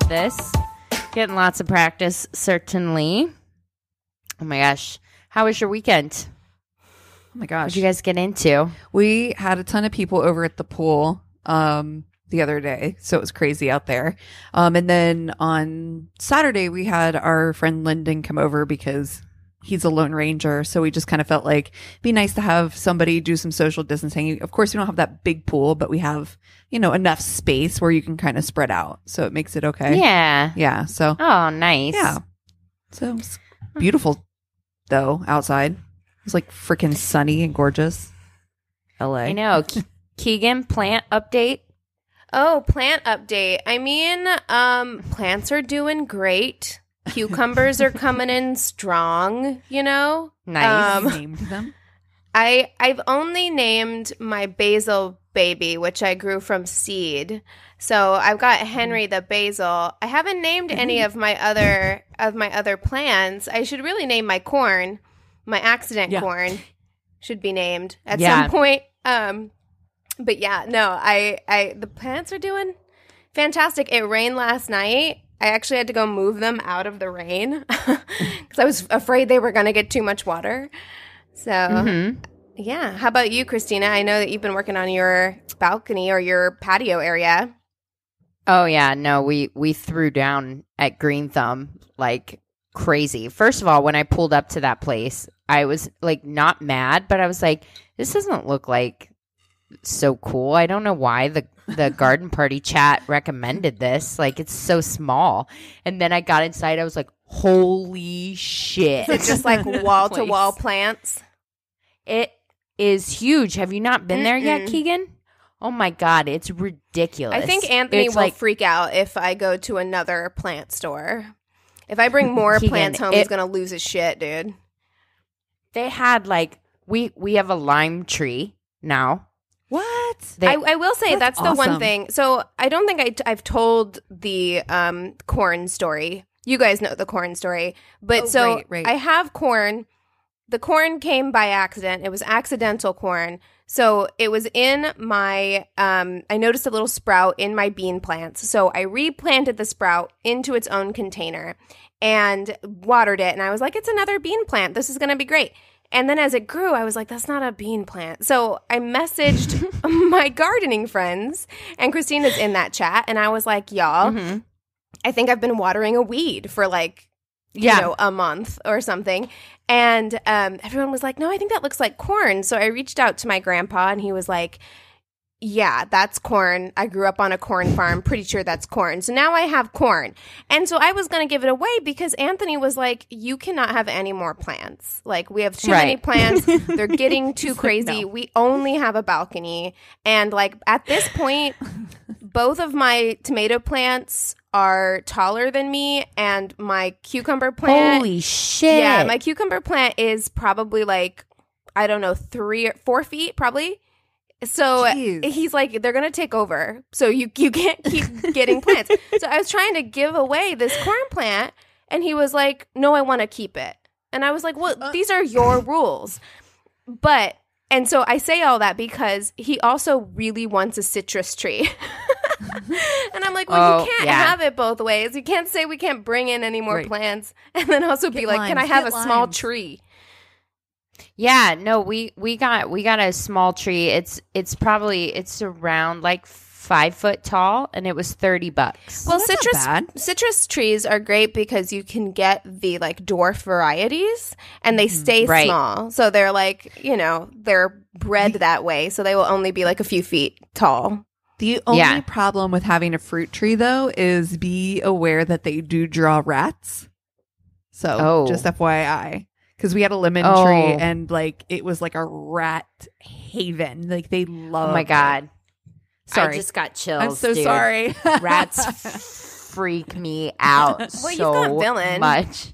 at this. Getting lots of practice, certainly. Oh my gosh. How was your weekend? Oh my gosh. What did you guys get into? We had a ton of people over at the pool the other day, so it was crazy out there. And then on Saturday, we had our friend Lyndon come over because he's a lone ranger, so we just kind of felt like it'd be nice to have somebody do some social distancing. Of course, we don't have that big pool, but we have, enough space where you can kind of spread out, so it makes it okay. Yeah. Yeah, so. Oh, nice. Yeah. So it's beautiful, though, outside. It was like freaking sunny and gorgeous. LA. I know. Keegan, plant update? Oh, plant update. I mean, plants are doing great. Cucumbers are coming in strong, Nice. Named them. I've only named my basil baby, which I grew from seed. So I've got Henry the basil. I haven't named any of my other plants. I should really name my corn. My accident corn should be named at some point. But yeah, no, the plants are doing fantastic. It rained last night. I actually had to go move them out of the rain because I was afraid they were going to get too much water. So, yeah. How about you, Christina? I know that you've been working on your balcony or your patio area. Oh, yeah. No, we threw down at Green Thumb like crazy. First of all, when I pulled up to that place, I was like not mad, but I was like, this doesn't look like so cool. I don't know why the garden party chat recommended this. Like, it's so small. And then I got inside. I was like, holy shit. It's just like wall-to-wall plants. It is huge. Have you not been there yet, Keegan? Oh, my God. It's ridiculous. I think Anthony will freak out if I go to another plant store. If I bring more Keegan, plants home, he's going to lose his shit, dude. They had, like, we have a lime tree now. What? I will say that's the one thing. So I don't think I've told the corn story. You guys know the corn story. But right. I have corn. The corn came by accident. It was accidental corn. So it was in my, I noticed a little sprout in my bean plants. So I replanted the sprout into its own container and watered it. And I was like, it's another bean plant. This is going to be great. And then as it grew, I was like, that's not a bean plant. So I messaged my gardening friends, and Christina's in that chat. And I was like, y'all, I think I've been watering a weed for like, a month or something. And everyone was like, no, I think that looks like corn. So I reached out to my grandpa, and he was like, yeah, that's corn. I grew up on a corn farm. Pretty sure that's corn. So now I have corn. And so I was going to give it away because Anthony was like, you cannot have any more plants. Like, we have too many plants. They're getting too crazy. No. We only have a balcony. And like at this point, both of my tomato plants are taller than me, and my cucumber plant. Holy shit. Yeah, my cucumber plant is probably like, I don't know, 3 or 4 feet probably. So he's like, they're going to take over. So you can't keep getting plants. So I was trying to give away this corn plant, and he was like, no, I want to keep it. And I was like, well, these are your rules. And so I say all that because he also really wants a citrus tree. And I'm like, well, you can't have it both ways. You can't say we can't bring in any more plants and then also be like, can I have a small tree? Yeah, no, we got a small tree. It's around like 5 foot tall, and it was $30. Well, citrus trees are great because you can get the like dwarf varieties, and they stay small. So they're like, they're bred that way. So they will only be like a few feet tall. The only problem with having a fruit tree, though, is be aware that they do draw rats. So just FYI. Because we had a lemon tree, and like it was like a rat haven. Like they love. Oh my God! Sorry, I just got chills. I'm so dude. sorry. Rats freak me out well, so you've got Villain. much.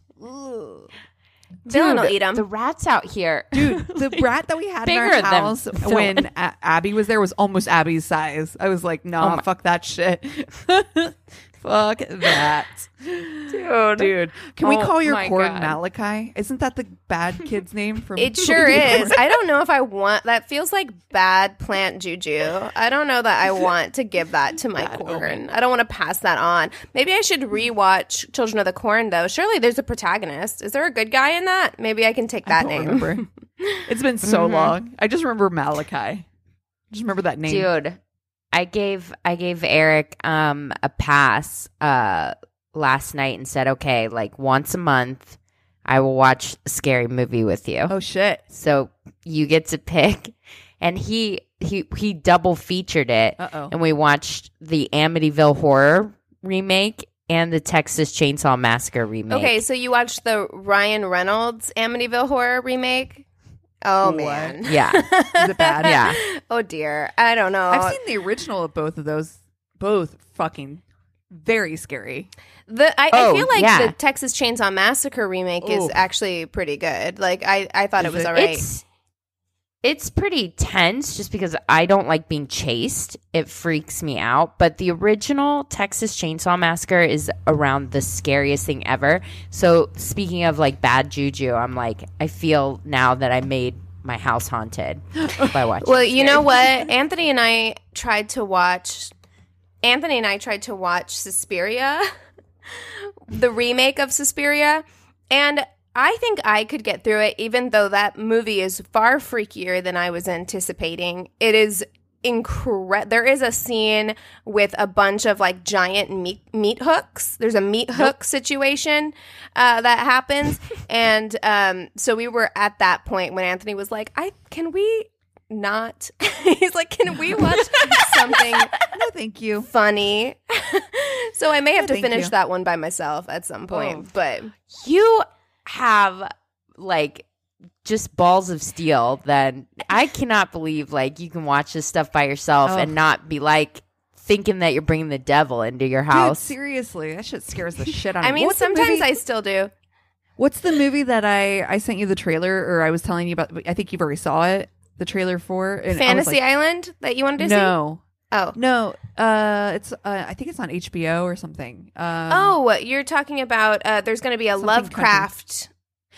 Villain will eat them. The rats out here, dude. The rat that we had in our house when Abby was there was almost Abby's size. I was like, nah, fuck that shit. Fuck that. Dude, Dude. Can we call your corn Malachi? Isn't that the bad kid's name from It sure is. I don't know if I want that. Feels like bad plant juju. I don't know that I want to give that to my corn. I don't want to pass that on. Maybe I should rewatch Children of the Corn though. Surely there's a protagonist. Is there a good guy in that? Maybe I can take that name. Remember. It's been so long. I just remember Malachi. Just remember that name. Dude, I gave Eric a pass last night and said, okay, like once a month I will watch a scary movie with you. Oh shit. So you get to pick. And he double featured it. And we watched the Amityville Horror remake and the Texas Chainsaw Massacre remake. Okay, so you watched the Ryan Reynolds Amityville Horror remake? Oh, man. Yeah. Is it bad? Yeah. Oh, dear. I don't know. I've seen the original of both of those. Both fucking very scary. I feel like the Texas Chainsaw Massacre remake is actually pretty good. Like, I thought it was all right. It's pretty tense just because I don't like being chased. It freaks me out. But the original Texas Chainsaw Massacre is around the scariest thing ever. So speaking of like bad juju, I'm like, I feel now that I made my house haunted by watching. Well, you know what? Anthony and I tried to watch Suspiria, the remake of Suspiria, and I think I could get through it, even though that movie is far freakier than I was anticipating. It is incredible. There is a scene with a bunch of like giant meat hooks. There's a meat hook situation that happens, and so we were at that point when Anthony was like, "Can we not?" He's like, "Can we watch something?" No, thank you. Funny. So I may have to finish that one by myself at some point, but you have like just balls of steel. Then I cannot believe like you can watch this stuff by yourself and not be like thinking that you're bringing the devil into your house. Dude, seriously, that shit scares the shit out of me. I mean, sometimes I still do. What's the movie that I sent you the trailer, or I was telling you about? I think you've already saw it. The trailer for and Fantasy Island that you wanted to see? No. Oh no, it's I think it's on HBO or something. You're talking about there's going to be a Lovecraft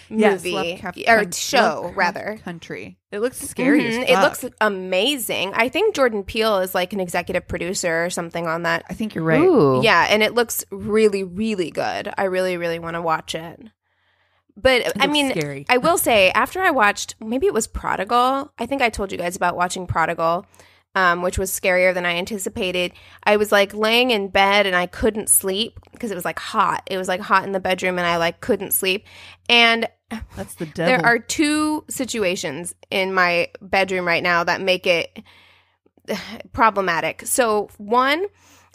movie or show rather. Country. It looks scary. As fuck. It looks amazing. I think Jordan Peele is like an executive producer or something on that. I think you're right. Ooh. Yeah, and it looks really, really good. I really, really want to watch it. But I mean, scary. I will say after I watched, maybe it was Prodigal. I think I told you guys about watching Prodigal. Which was scarier than I anticipated. I was like laying in bed and I couldn't sleep because it was like hot. It was like hot in the bedroom and I like couldn't sleep. And that's the devil. There are two situations in my bedroom right now that make it problematic. So one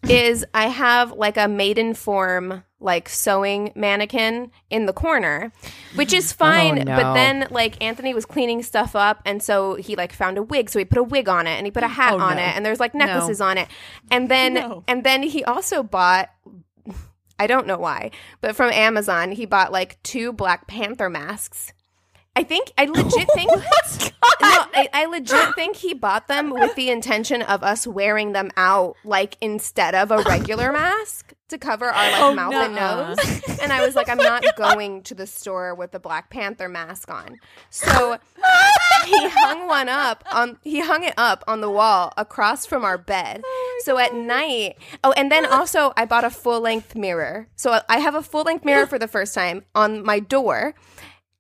is I have like a maiden form like sewing mannequin in the corner, which is fine. Oh, no. But then like Anthony was cleaning stuff up, and so he like found a wig, so he put a wig on it and he put a hat on it, and there's like necklaces on it, and then he also bought, I don't know why, but from Amazon he bought like 2 Black Panther masks. I legit think I legit think he bought them with the intention of us wearing them out like instead of a regular mask to cover our like mouth and nose. And I was like, I'm not going to the store with the Black Panther mask on. So he hung it up on the wall across from our bed. So at night, and then also I bought a full-length mirror. So I have a full-length mirror for the first time on my door.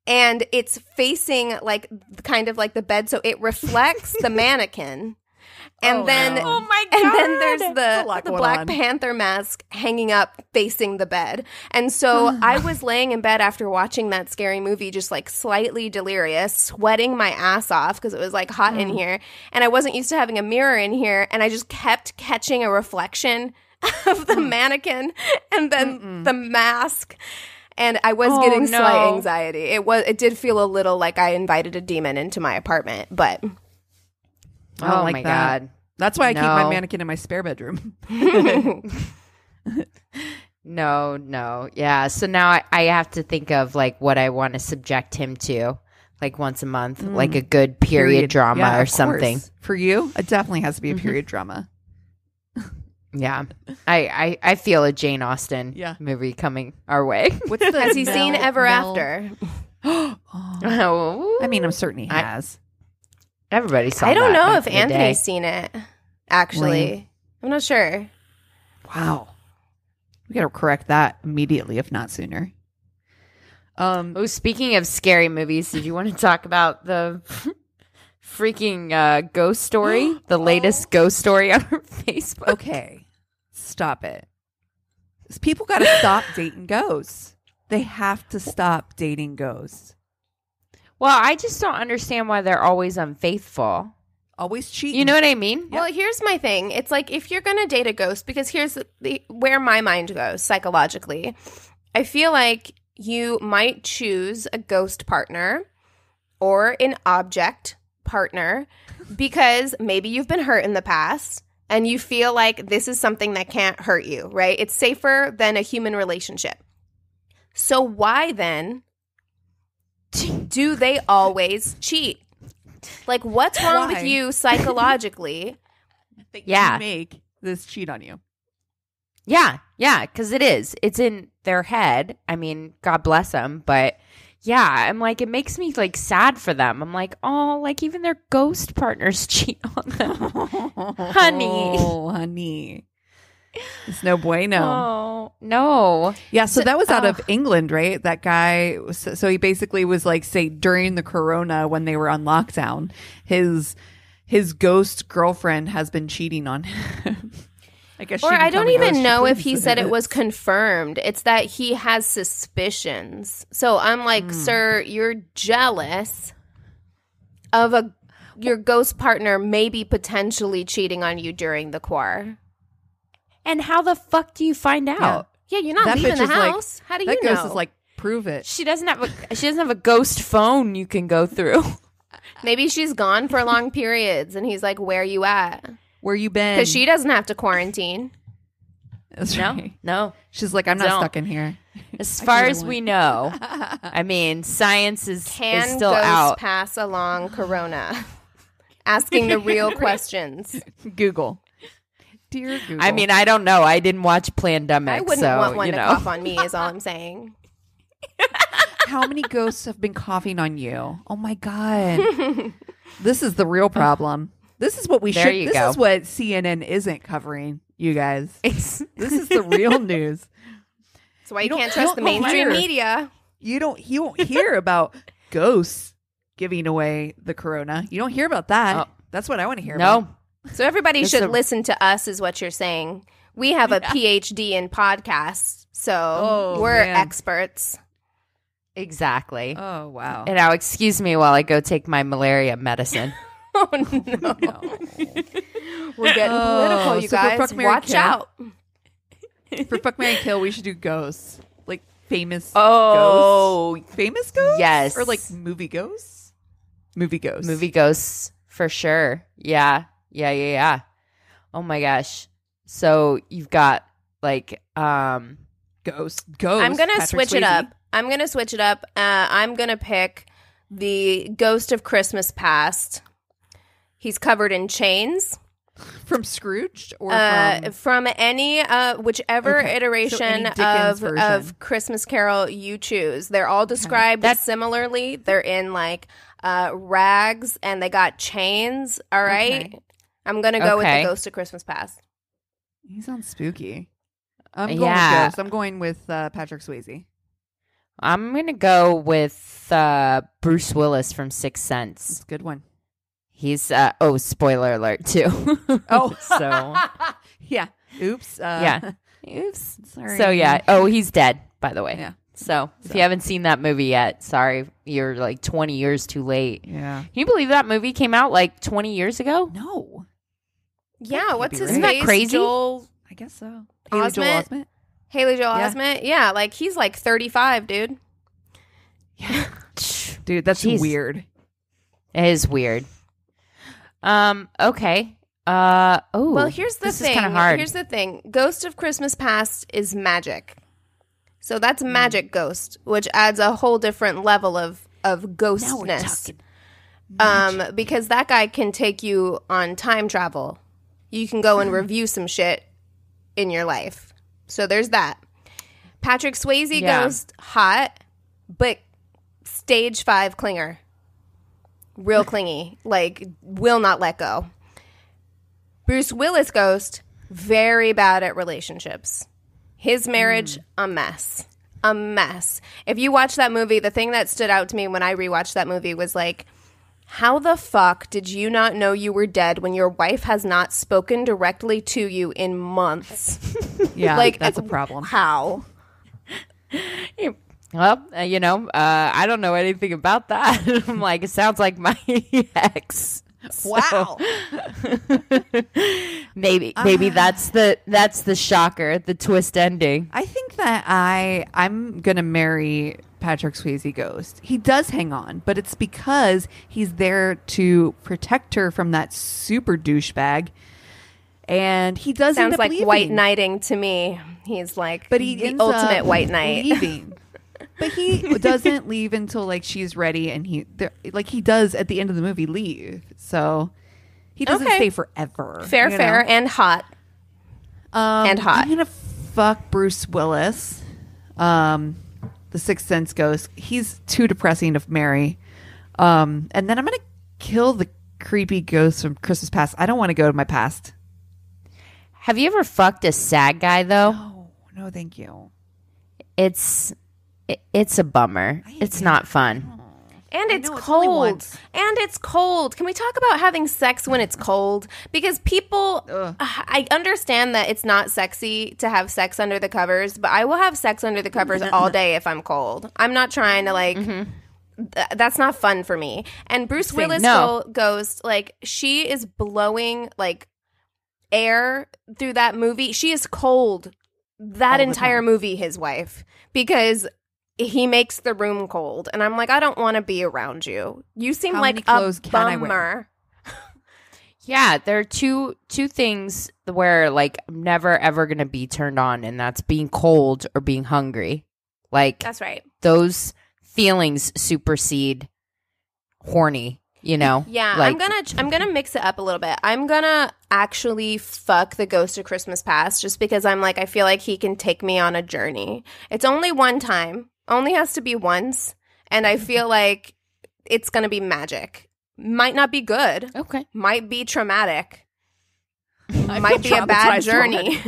And it's facing like kind of like the bed, so it reflects the mannequin. And then there's the Black Panther mask hanging up facing the bed. And so I was laying in bed after watching that scary movie, just like slightly delirious, sweating my ass off because it was like hot in here. And I wasn't used to having a mirror in here. And I just kept catching a reflection of the mannequin and then the mask. And I was getting slight anxiety. It did feel a little like I invited a demon into my apartment, but I don't like my that. God. That's why I keep my mannequin in my spare bedroom. No. Yeah. So now I have to think of like what I want to subject him to, like once a month, like a good period drama or something. Course. For you, it definitely has to be a period drama. Yeah. I feel a Jane Austen movie coming our way. Has he seen Ever After? Oh. I mean, I'm certain he has. Everybody saw it. I don't know if Anthony's seen it, actually. I'm not sure. Wow. We got to correct that immediately, if not sooner. Speaking of scary movies, did you want to talk about the freaking ghost story? The latest ghost story on her Facebook? Okay. Stop it. People got to stop dating ghosts. They have to stop dating ghosts. Well, I just don't understand why they're always unfaithful. Always cheating. You know what I mean? Yep. Well, here's my thing. It's like if you're going to date a ghost, because here's where my mind goes psychologically. I feel like you might choose a ghost partner or an object partner because maybe you've been hurt in the past and you feel like this is something that can't hurt you, right? It's safer than a human relationship. So why then do they always cheat? Like, what's wrong with you psychologically? You make this cheat on you. Yeah, because it is. It's in their head. I mean, God bless them, but yeah, I'm like, it makes me like sad for them. I'm like, oh, like even their ghost partners cheat on them. Honey. Oh, honey. It's no bueno. Oh, no. Yeah, so that was out of England, right? That guy, so he basically was like, say, during the corona when they were on lockdown, his ghost girlfriend has been cheating on him. I guess or I don't even know if he said it was confirmed. It's that he has suspicions. So I'm like, sir, you're jealous of your ghost partner maybe potentially cheating on you during the quar. And how the fuck do you find out? Yeah, you're not leaving the house. How do you know? That ghost is like, prove it. She doesn't have a ghost phone you can go through. Maybe she's gone for long periods, and he's like, "Where you at? Where you been?" Because she doesn't have to quarantine. That's right. No. She's like, I'm not stuck in here. As far as we know, I mean, science is still out. Can pass along corona? Asking the real questions. Google. Dear Google. I mean, I don't know. I didn't watch Plandemic. I wouldn't want one to cough on me, is all I'm saying. How many ghosts have been coughing on you? Oh my God. This is the real problem. This is what we should. This is what CNN isn't covering, you guys. This is the real news. That's why you can't trust the mainstream media. You don't hear about ghosts giving away the corona. You don't hear about that. That's what I want to hear about. So everybody should listen to us, is what you're saying. We have a PhD in podcasts, so we're experts. Exactly. Oh, wow. And now, excuse me while I go take my malaria medicine. Oh, no. We're getting political, you guys. Watch out. For Fuck, Marry, Kill, we should do ghosts. Like famous ghosts. Famous ghosts? Yes. Or like movie ghosts? Movie ghosts. Movie ghosts, for sure. Yeah. Oh my gosh. So you've got like ghosts. I'm gonna switch it up. I'm gonna pick the Ghost of Christmas Past. He's covered in chains. From Scrooge or from any whichever iteration of Christmas Carol you choose. They're all described similarly. They're in like rags and they got chains. All right. Okay. I'm gonna go with the Ghost of Christmas Past. He sounds spooky. I'm going with Ghost. I'm going with Patrick Swayze. I'm gonna go with Bruce Willis from Sixth Sense. That's a good one. He's spoiler alert too. So yeah. Oops. Oops. Sorry. So he's dead, by the way. Yeah. So if you haven't seen that movie yet, sorry, you're like 20 years too late. Yeah. Can you believe that movie came out like 20 years ago? No. Yeah, what's his name? Isn't that crazy? I guess so. Haley Joel Osment. Yeah, like he's like 35, dude. Yeah. Dude, that's weird. It is weird. Okay. Well, here's the thing. Kind of hard. Here's the thing. Ghost of Christmas Past is magic. So that's magic ghost, which adds a whole different level of ghostness. Because that guy can take you on time travel. You can go and review some shit in your life. So there's that. Patrick Swayze ghost, hot, but stage 5 clinger. Real clingy. Like, will not let go. Bruce Willis ghost, very bad at relationships. His marriage, a mess. A mess. If you watch that movie, the thing that stood out to me when I rewatched that movie was like, how the fuck did you not know you were dead when your wife has not spoken directly to you in months? Yeah, like, that's a problem. How? Well, I don't know anything about that. I'm like, it sounds like my ex. Wow. maybe that's the shocker, the twist ending. I think that I'm gonna marry Patrick Swayze ghost. He does hang on, but it's because he's there to protect her from that super douchebag. And he does sounds like leaving. White Knighting to me. He's like, but he the ultimate white knight. Leaving. But he doesn't leave until like she's ready, and he does at the end of the movie leave. So he doesn't stay forever. Fair, and hot. I'm gonna fuck Bruce Willis, the Sixth Sense ghost. He's too depressing to marry. And then I'm gonna kill the creepy ghost from Christmas Past. I don't want to go to my past. Have you ever fucked a sad guy though? No, thank you. It's a bummer. It's not fun. And it's cold. And it's cold. Can we talk about having sex when it's cold? Because people, I understand that it's not sexy to have sex under the covers, but I will have sex under the covers all day if I'm cold. I'm not trying to that's not fun for me. And Bruce Willis ghost, like, she is blowing like air through that movie. She is cold that entire movie, his wife, because he makes the room cold. And I'm like, I don't want to be around you. You seem like a bummer. Yeah, there are two things where, like, I'm never, ever going to be turned on, and that's being cold or being hungry. Like, that's right. Those feelings supersede horny, Yeah, like, I'm gonna mix it up a little bit. I'm gonna actually fuck the ghost of Christmas Past just because I'm like, I feel like he can take me on a journey. It's only one time. Only has to be once, and I feel like it's going to be magic. Might not be good. Okay. Might be traumatic. Might be a bad journey.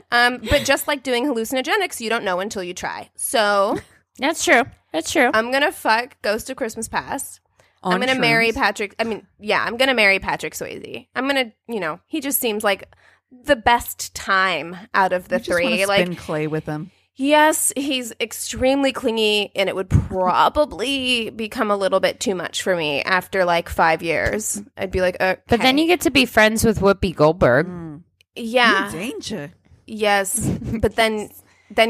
But just like doing hallucinogenics, you don't know until you try. So that's true. I'm going to fuck Ghost of Christmas Past. I'm going to marry Patrick. I'm going to marry Patrick Swayze. I'm going to, he just seems like the best time out of the three. Just spin clay with him. Yes, he's extremely clingy, and it would probably become a little bit too much for me after like 5 years. I'd be like, okay. But then you get to be friends with Whoopi Goldberg. Yeah. You're in danger. Yes, but then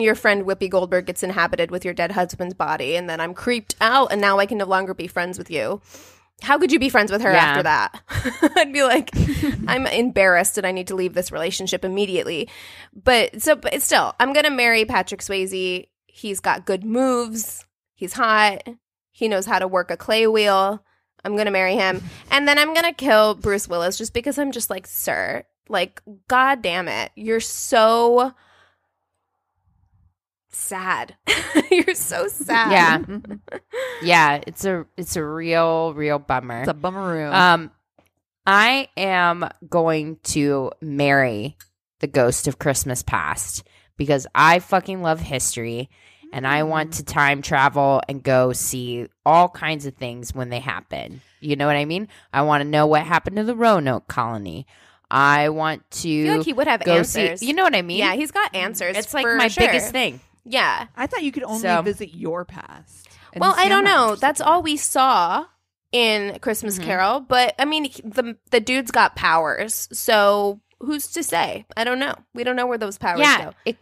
your friend Whoopi Goldberg gets inhabited with your dead husband's body, and then I'm creeped out, and now I can no longer be friends with you. How could you be friends with her after that? I'd be like, I'm embarrassed and I need to leave this relationship immediately. But still, I'm going to marry Patrick Swayze. He's got good moves. He's hot. He knows how to work a clay wheel. I'm going to marry him. And then I'm going to kill Bruce Willis just because I'm just like, sir, like, God damn it. You're so sad. You're so sad. Yeah. Yeah, it's a real bummer. It's a bummeroo. I am going to marry the Ghost of Christmas Past because I fucking love history and I want to time travel and go see all kinds of things when they happen. You know what I mean? I want to know what happened to the Roanoke colony. I want to I feel like he would have answers. You know what I mean? Yeah, he's got answers. It's like my biggest thing. Yeah. I thought you could only visit your past. Well, I don't know. That's all we saw in Christmas Carol. But, I mean, the dude's got powers. So who's to say? I don't know. We don't know where those powers go. It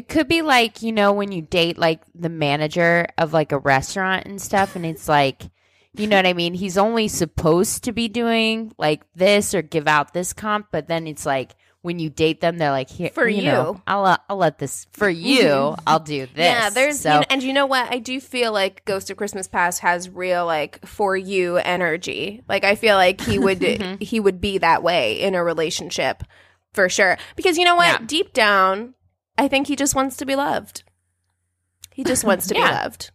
could be like, when you date, like, the manager of, like, a restaurant and stuff. And it's like, you know what I mean? He's only supposed to be doing, like, this or give out this comp. But then it's like, when you date them, they're like, here, for you, I'll let this for you. I'll do this. Yeah, there's, and you know what? I do feel like Ghost of Christmas Past has real like for you energy. Like I feel like he would he would be that way in a relationship for sure. Because you know what? Deep down, I think he just wants to be loved. He just wants to be loved.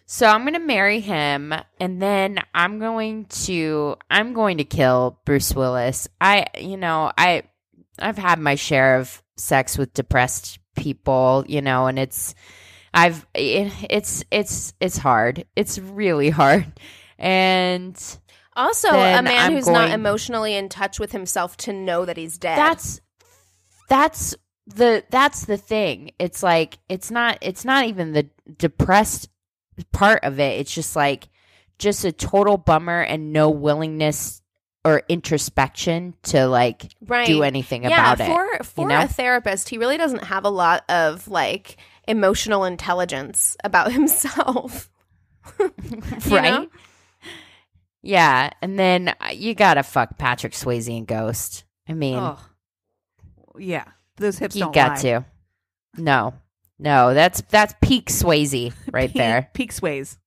So I'm going to marry him, and then I'm going to kill Bruce Willis. I've had my share of sex with depressed people, and it's hard. It's really hard. And also a man who's not emotionally in touch with himself to know that he's dead. That's the thing. It's like it's not even the depressed part of it. It's just a total bummer and no willingness or introspection to do anything about it. For a therapist, he really doesn't have a lot of emotional intelligence about himself. Right? Yeah, and then you gotta fuck Patrick Swayze and Ghost. I mean, yeah, those hips you don't got lie. to. No, that's peak Swayze right there. Peak Swayze.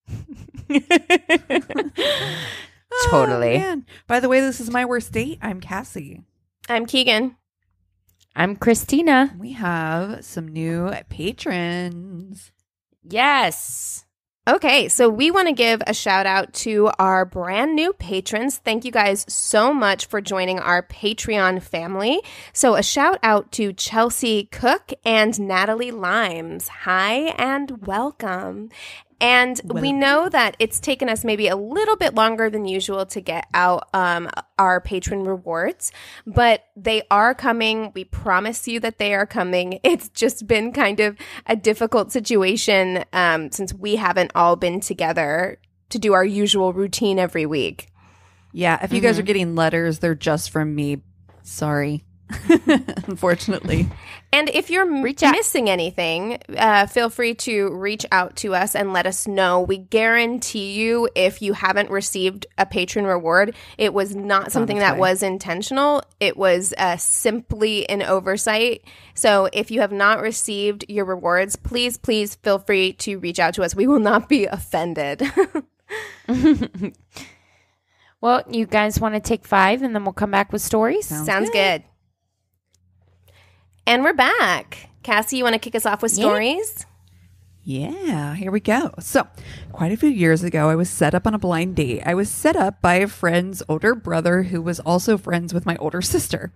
Totally. Man. By the way, this is my worst date. I'm Cassie. I'm Keegan. I'm Christina. We have some new patrons. Yes. Okay, so we want to give a shout out to our brand new patrons. Thank you guys so much for joining our Patreon family. So a shout out to Chelsea Cook and Natalie Limes. Hi and welcome. And we know that it's taken us maybe a little bit longer than usual to get out our patron rewards, but they are coming. We promise you that they are coming. It's just been kind of a difficult situation since we haven't all been together to do our usual routine every week. Yeah, if you guys are getting letters, they're just from me. Sorry. Unfortunately. And if you're missing anything, feel free to reach out to us and let us know. We guarantee you, if you haven't received a patron reward, it was not something that was intentional. It was simply an oversight. So if you have not received your rewards, please feel free to reach out to us. We will not be offended. Well, you guys want to take 5 and then we'll come back with stories? Sounds good. And we're back. Cassie, you want to kick us off with stories? Yeah, here we go. So, quite a few years ago, I was set up on a blind date. I was set up by a friend's older brother who was also friends with my older sister.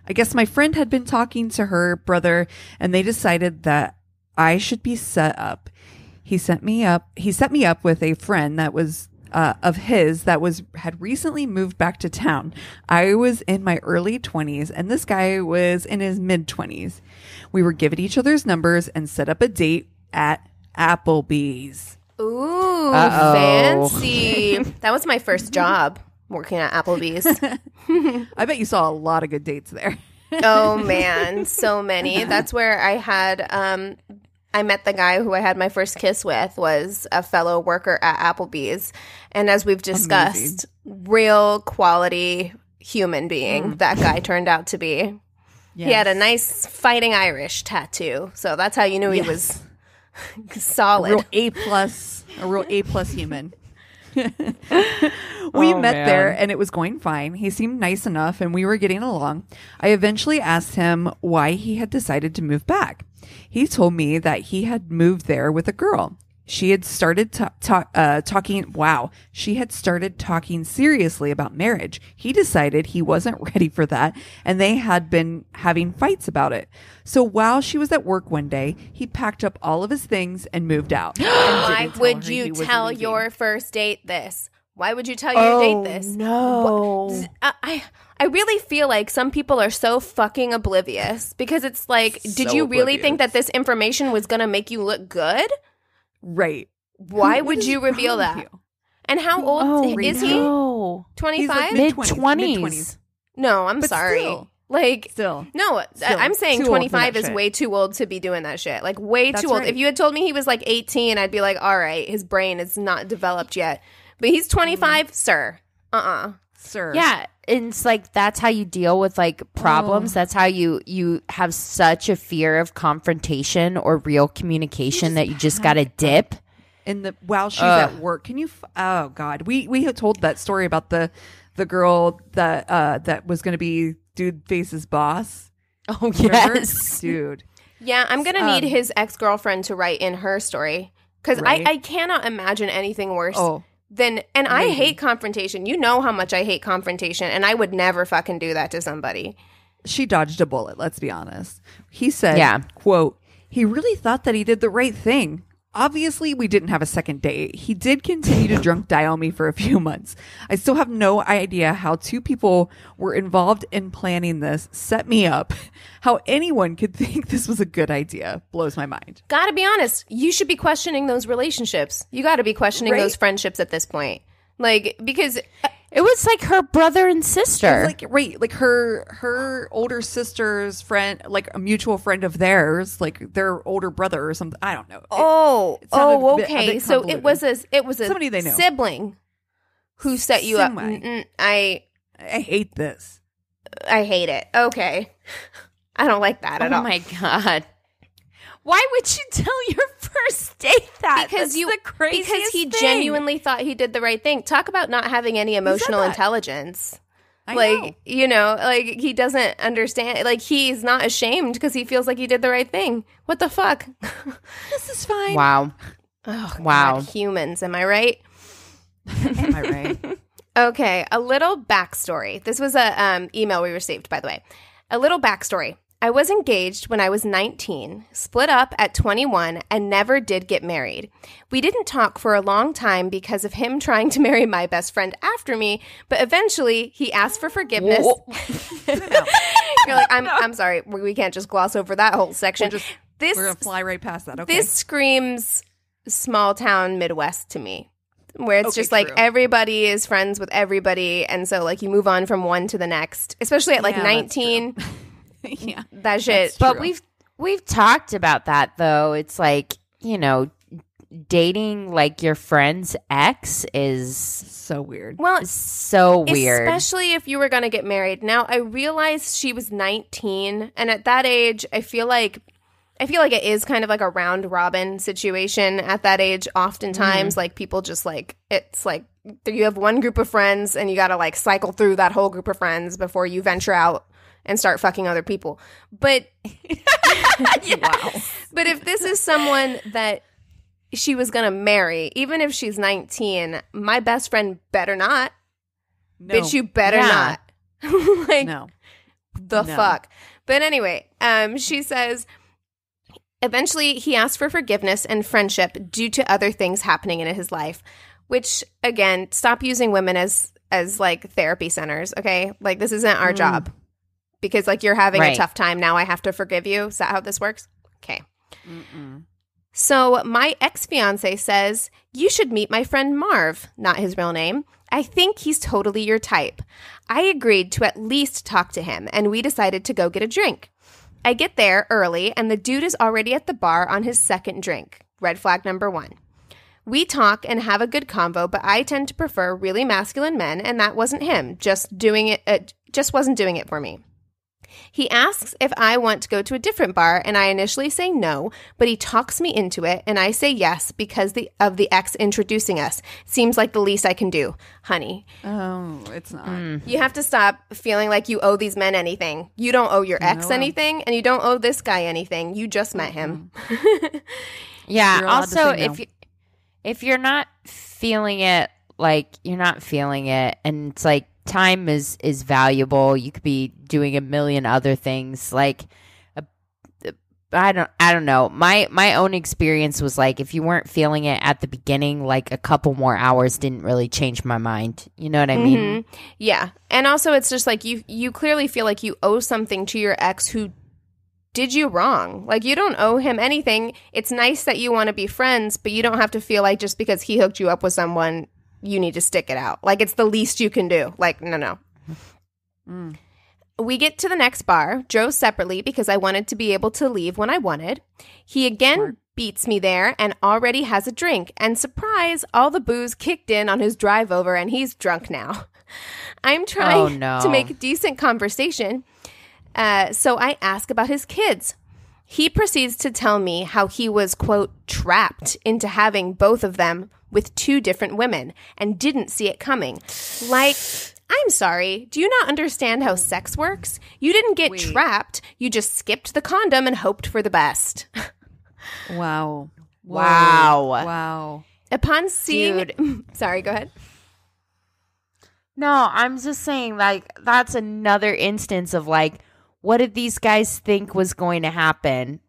I guess my friend had been talking to her brother, and they decided that I should be set up. He set me up with a friend that was of his that had recently moved back to town. I was in my early 20s and this guy was in his mid 20s. We were given each other's numbers and set up a date at Applebee's. Ooh, fancy. That was my first job, working at Applebee's. I bet you saw a lot of good dates there. Oh man, so many. That's where I met the guy who I had my first kiss with, was a fellow worker at Applebee's. And as we've discussed, real quality human being that guy turned out to be. Yes. He had a nice Fighting Irish tattoo. So that's how you knew he was solid. A real A+ human. We met there and it was going fine. He seemed nice enough and we were getting along. I eventually asked him why he had decided to move back. He told me that he had moved there with a girl. She had started She had started talking seriously about marriage. He decided he wasn't ready for that, and they had been having fights about it. So while she was at work one day, he packed up all of his things and moved out. Why would you tell your first date this? Why would you tell your date this? No. I really feel like some people are so fucking oblivious because it's like, did you really think that this information was going to make you look good? Right. Why would you reveal that? And how old is he? 25? Mid-20s. No, I'm sorry. Still. No, I'm saying 25 is way too old to be doing that shit. Like, way too old. Right. If you had told me he was like 18, I'd be like, all right, his brain is not developed yet. But he's 25, sir. Sir. Yeah. It's like, that's how you deal with like problems. That's how you have such a fear of confrontation or real communication that you just got to dip. While she's at work. Can you, oh God. We had told that story about the girl that was going to be dude faces boss. Oh, yes. Dude. Yeah, I'm going to need his ex-girlfriend to write in her story. Because right? I cannot imagine anything worse than... And maybe. I hate confrontation. You know how much I hate confrontation. And I would never fucking do that to somebody. She dodged a bullet, let's be honest. He said, quote, he really thought that he did the right thing. Obviously, we didn't have a second date. He did continue to drunk dial me for a few months. I still have no idea how two people were involved in planning this, set me up. How anyone could think this was a good idea blows my mind. Gotta be honest. You should be questioning those relationships. You gotta be questioning those friendships at this point. Like, because... It was like her brother and sister. Like her older sister's friend, like a mutual friend of theirs, like their older brother or something. I don't know. Okay. So it was a somebody they know. Sibling who set you up. I hate this. I hate it. Okay. I don't like that at all. Oh my God. Why would you tell your first date that? Because he thing. genuinely thought he did the right thing. Talk about not having any emotional intelligence. He doesn't understand. Like, he's not ashamed because he feels like he did the right thing. What the fuck? This is fine. Wow. Oh, wow. God, humans, am I right? Am I right? Okay, a little backstory. This was a email we received, by the way. A little backstory. I was engaged when I was 19, split up at 21, and never did get married. We didn't talk for a long time because of him trying to marry my best friend after me, but eventually he asked for forgiveness. You're like, I'm sorry, we can't just gloss over that whole section. We're going to fly right past that, okay. This screams small town Midwest to me. Where it's just like everybody is friends with everybody, and so like you move on from one to the next, especially at like 19. Yeah, that shit. But we've talked about that though. It's like, you know, dating like your friend's ex is so weird. Well, so weird, especially if you were going to get married. Now I realized she was 19, and at that age, I feel like it is kind of like a round robin situation at that age. Oftentimes, like people just like, it's like you have one group of friends and you got to like cycle through that whole group of friends before you venture out and start fucking other people. But wow. But if this is someone that she was going to marry, even if she's 19, my best friend better not. No. Bitch, you better not. Like, no. The fuck. But anyway, she says, eventually he asked for forgiveness and friendship due to other things happening in his life, which, again, stop using women as like therapy centers, okay? Like, this isn't our job. Because, like, you're having a tough time. Now I have to forgive you. Is that how this works? Okay. So my ex-fiance says, you should meet my friend Marv, not his real name. I think he's totally your type. I agreed to at least talk to him, and we decided to go get a drink. I get there early, and the dude is already at the bar on his second drink. Red flag number 1. We talk and have a good convo, but I tend to prefer really masculine men, and that wasn't him. Just wasn't doing it for me. He asks if I want to go to a different bar, and I initially say no, but he talks me into it, and I say yes because of the ex introducing us. Seems like the least I can do, honey. Oh, it's not. You have to stop feeling like you owe these men anything. You don't owe your ex anything, and you don't owe this guy anything. You just met him. Yeah. Also, if you're not feeling it, like you're not feeling it, and it's like, time is valuable. You could be doing a million other things. Like, I don't know. My own experience was like, if you weren't feeling it at the beginning, like a couple more hours didn't really change my mind. You know what I mean? Yeah. And also, it's just like you clearly feel like you owe something to your ex who did you wrong. Like, you don't owe him anything. It's nice that you want to be friends, but you don't have to feel like just because he hooked you up with someone, you need to stick it out. Like, it's the least you can do. Like, no. We get to the next bar, drove separately because I wanted to be able to leave when I wanted. He again beats me there and already has a drink. And surprise, all the booze kicked in on his drive over and he's drunk now. I'm trying to make decent conversation. So I ask about his kids. He proceeds to tell me how he was, quote, trapped into having both of them with 2 different women and didn't see it coming. Like, I'm sorry. Do you not understand how sex works? You didn't get trapped. You just skipped the condom and hoped for the best. Wow. Wow. Upon seeing... Sorry, go ahead. No, I'm just saying, like, that's another instance of, like, what did these guys think was going to happen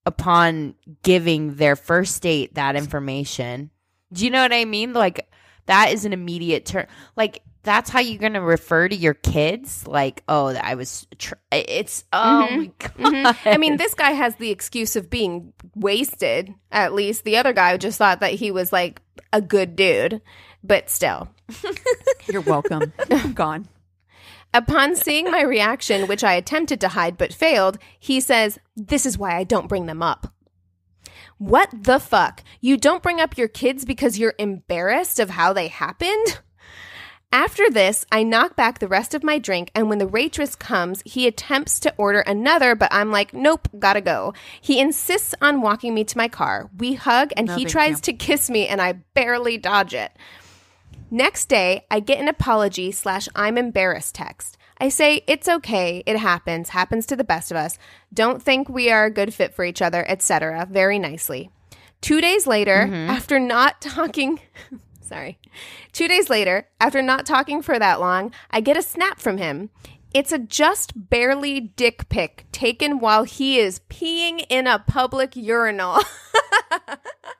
upon giving their first date that information? Do you know what I mean? Like, that is an immediate turn. Like, that's how you're going to refer to your kids? Like, oh, I was... it's... Oh, my God. I mean, this guy has the excuse of being wasted, at least. The other guy just thought that he was, like, a good dude. But still. You're welcome. I'm gone. Upon seeing my reaction, which I attempted to hide but failed, he says, "This is why I don't bring them up." What the fuck? You don't bring up your kids because you're embarrassed of how they happened? After this, I knock back the rest of my drink, and when the waitress comes, he attempts to order another, but I'm like, nope, gotta go. He insists on walking me to my car. We hug, and he tries to kiss me, and I barely dodge it. Next day, I get an apology / I'm embarrassed text. I say, it's okay, it happens to the best of us. Don't think we are a good fit for each other, etc. Very nicely. 2 days later, after not talking... 2 days later, after not talking for that long, I get a snap from him. It's a just barely dick pic taken while he is peeing in a public urinal.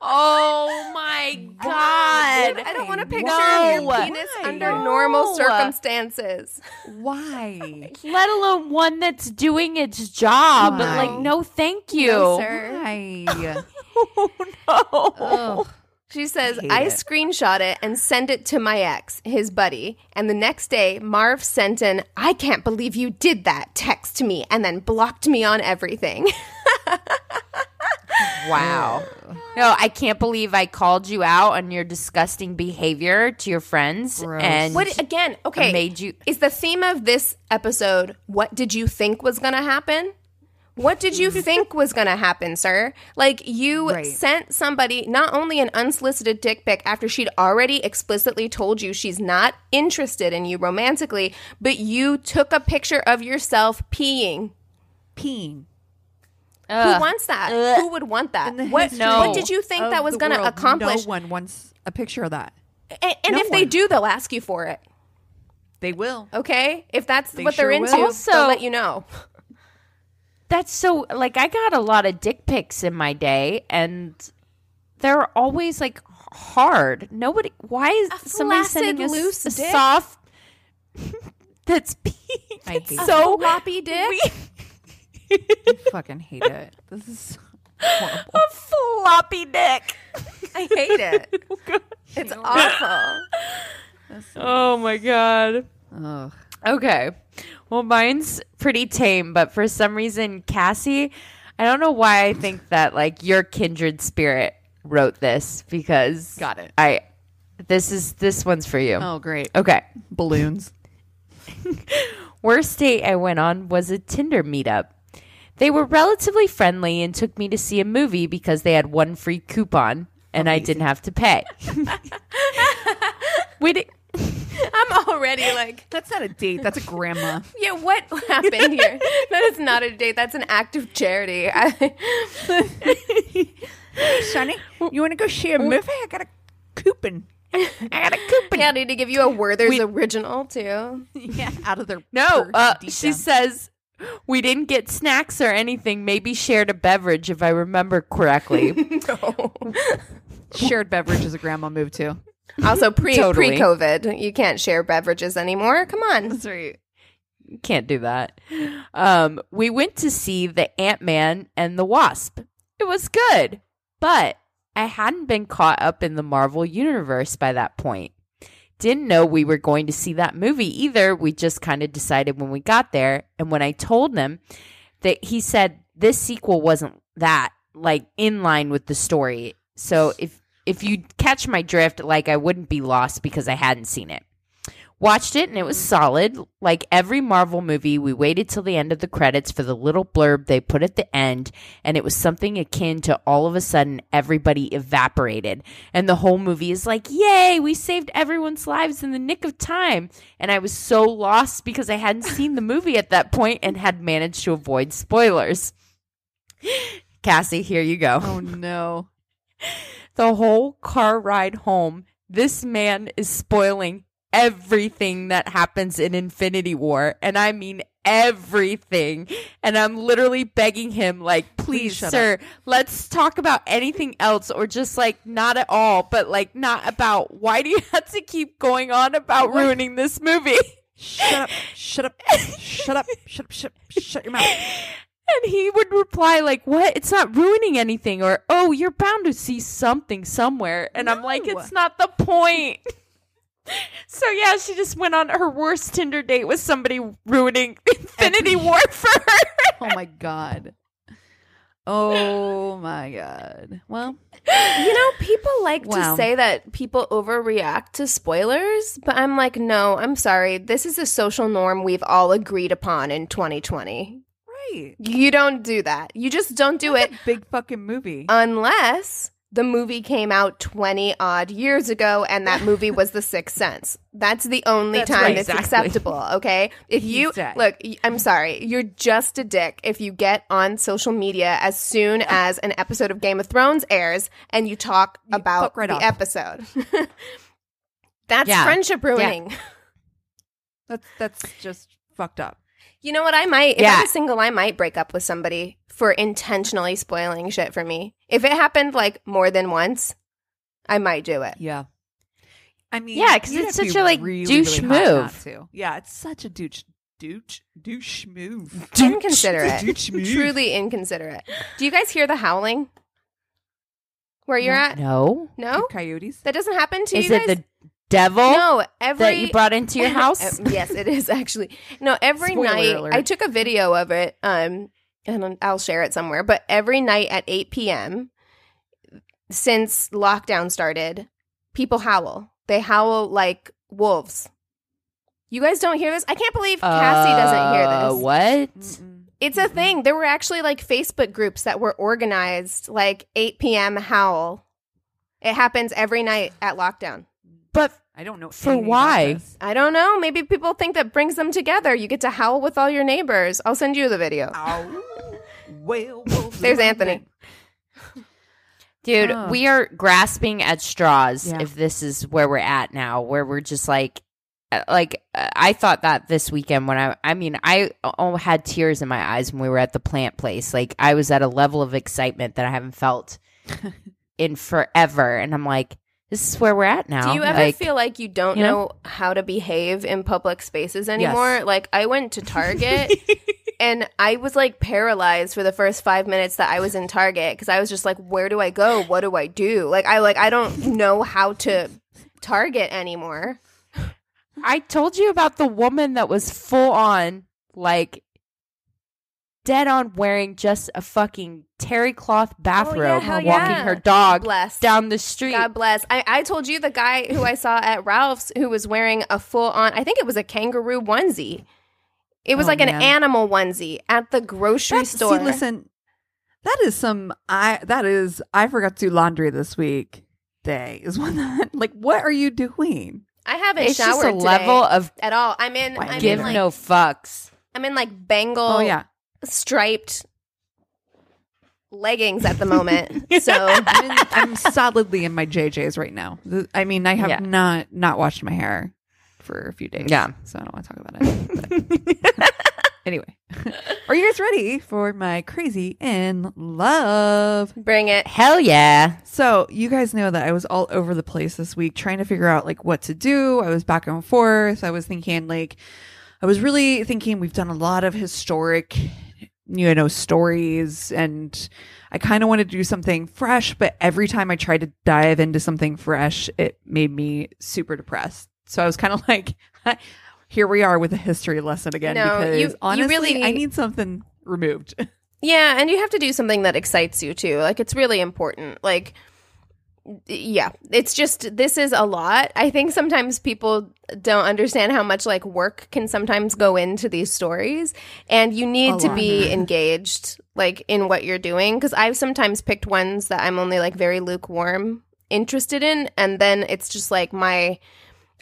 Oh my God. I don't want to picture your penis under normal circumstances. Why? Let alone one that's doing its job. But like, no, thank you. No, sir. Why? Oh, no. Ugh. She says, I screenshot it and send it to my ex, his buddy. And the next day, Marv sent an, "I can't believe you did that" text to me and then blocked me on everything. Wow. No, I can't believe I called you out on your disgusting behavior to your friends. Gross. And What again? Okay. made you... Is the theme of this episode, what did you think was going to happen? What did you think was going to happen, sir? Like, you sent somebody not only an unsolicited dick pic after she'd already explicitly told you she's not interested in you romantically, but you took a picture of yourself peeing. Peeing. Who wants that? Who would want that? What did you think that was going to accomplish? No one wants a picture of that. And if they do, they'll ask you for it. They will. Okay? If that's what sure they're into, will. they'll let you know. That's so, like, I got a lot of dick pics in my day, and they're always, like, hard. Nobody, why is somebody sending us loose a dick? soft that's being I hate so floppy dick? I fucking hate it. This is horrible. a floppy dick. I hate it. It's awful. Oh, my God. Ugh. Okay. Well, mine's pretty tame, but for some reason, Cassie, I don't know why I think that, like, your kindred spirit wrote this, because Got it. This one's for you. Oh, great. Okay. Balloons. Worst date I went on was a Tinder meetup. They were relatively friendly and took me to see a movie because they had one free coupon and I didn't have to pay. I'm already like... That's not a date. That's a grandma. Yeah, what happened here? That is not a date. That's an act of charity. Hey, Sonny, you want to go see a movie? I got a coupon. Yeah, I need to give you a Werther's original, too. Yeah, out of their... she says... We didn't get snacks or anything. Maybe shared a beverage, if I remember correctly. No. Shared beverage is a grandma move, too. Also, pre-COVID, you can't share beverages anymore. Come on. That's right. You can't do that. We went to see the Ant-Man and the Wasp. It was good, but I hadn't been caught up in the Marvel universe by that point. Didn't know we were going to see that movie either. We just kind of decided when we got there. And when I told him that, he said this sequel wasn't that, like, in line with the story. So if you catch my drift, like, I wouldn't be lost because I hadn't seen it. Watched it and it was solid. Like every Marvel movie, we waited till the end of the credits for the little blurb they put at the end, and it was something akin to all of a sudden everybody evaporated. And the whole movie is like, yay, we saved everyone's lives in the nick of time. And I was so lost because I hadn't seen the movie at that point and had managed to avoid spoilers. Cassie, here you go. Oh, no. The whole car ride home, this man is spoiling everything that happens in Infinity War, and I mean everything. And I'm literally begging him, like, please sir, let's talk about anything else, or just like not at all, but like not about, why do you have to keep going on about ruining this movie? Shut up your mouth. And he would reply like, what? It's not ruining anything, or, oh, you're bound to see something somewhere. And I'm like, it's not the point. So yeah, she just went on her worst Tinder date with somebody ruining Infinity War for her. Oh my god. Oh my god. Well, people like to say that people overreact to spoilers, but I'm like, no, I'm sorry. This is a social norm we've all agreed upon in 2020. Right. You don't do that. You just don't do it. A big fucking movie. Unless the movie came out 20 odd years ago and that movie was The Sixth Sense. That's the only time it's acceptable, okay? If you look, I'm sorry, you're just a dick if you get on social media as soon as an episode of Game of Thrones airs and you talk about the episode. That's friendship ruining. Yeah. That's just fucked up. You know what? I might, if I'm single, I might break up with somebody for intentionally spoiling shit for me. If it happened like more than once, I might do it. Yeah. I mean, yeah, because it's such a like really, douche move. Yeah, it's such a douche move. Inconsiderate. Truly inconsiderate. Do you guys hear the howling where you're at? No. No? Coyotes? That doesn't happen to you guys? Is it the devil that you brought into your house? Yes, it is actually. No, every night, alert. I took a video of it, and I'll share it somewhere, but every night at 8 p.m. since lockdown started, people howl. They howl like wolves. You guys don't hear this? I can't believe Cassie doesn't hear this. What? Mm-mm. It's a thing. There were actually like Facebook groups that were organized like 8 p.m. howl. It happens every night at lockdown. But I don't know. For why? I don't know. Maybe people think that brings them together. You get to howl with all your neighbors. I'll send you the video. Well, there's Anthony. Dude, we are grasping at straws if this is where we're at now, where we're just like I thought that this weekend when I had tears in my eyes when we were at the plant place. Like I was at a level of excitement that I haven't felt in forever. And I'm like, this is where we're at now. Do you ever feel like you don't know how to behave in public spaces anymore? Yes. Like I went to Target and I was like paralyzed for the first 5 minutes that I was in Target because I was just like, where do I go? What do I do? I don't know how to Target anymore. I told you about the woman that was full on like dead on wearing just a fucking terry cloth bathrobe walking her dog down the street. God bless. I told you the guy who I saw at Ralph's who was wearing a full on, I think it was a kangaroo onesie. It was an animal onesie at the grocery store. See, listen, I forgot to do laundry this week day is one that, like, what are you doing? I haven't it's showered just a today level of at all. I'm in no fucks. I'm in like Bengal striped leggings at the moment. So I'm solidly in my JJs right now. I mean, I have not washed my hair for a few days. Yeah. So I don't want to talk about it. But anyway, are you guys ready for my crazy in love? Bring it. Hell yeah. So you guys know that I was all over the place this week trying to figure out like what to do. I was back and forth. I was really thinking we've done a lot of historic, stories, and I kind of wanted to do something fresh, but every time I tried to dive into something fresh, it made me super depressed. So I was kind of like, here we are with a history lesson again, because honestly, I need something removed. Yeah, and you have to do something that excites you too. Like, it's really important. Like, Yeah, it's just, this is a lot. I think sometimes people don't understand how much like work can sometimes go into these stories, and you need to be engaged like in what you're doing, because I've sometimes picked ones that I'm only like very lukewarm interested in, and then it's just like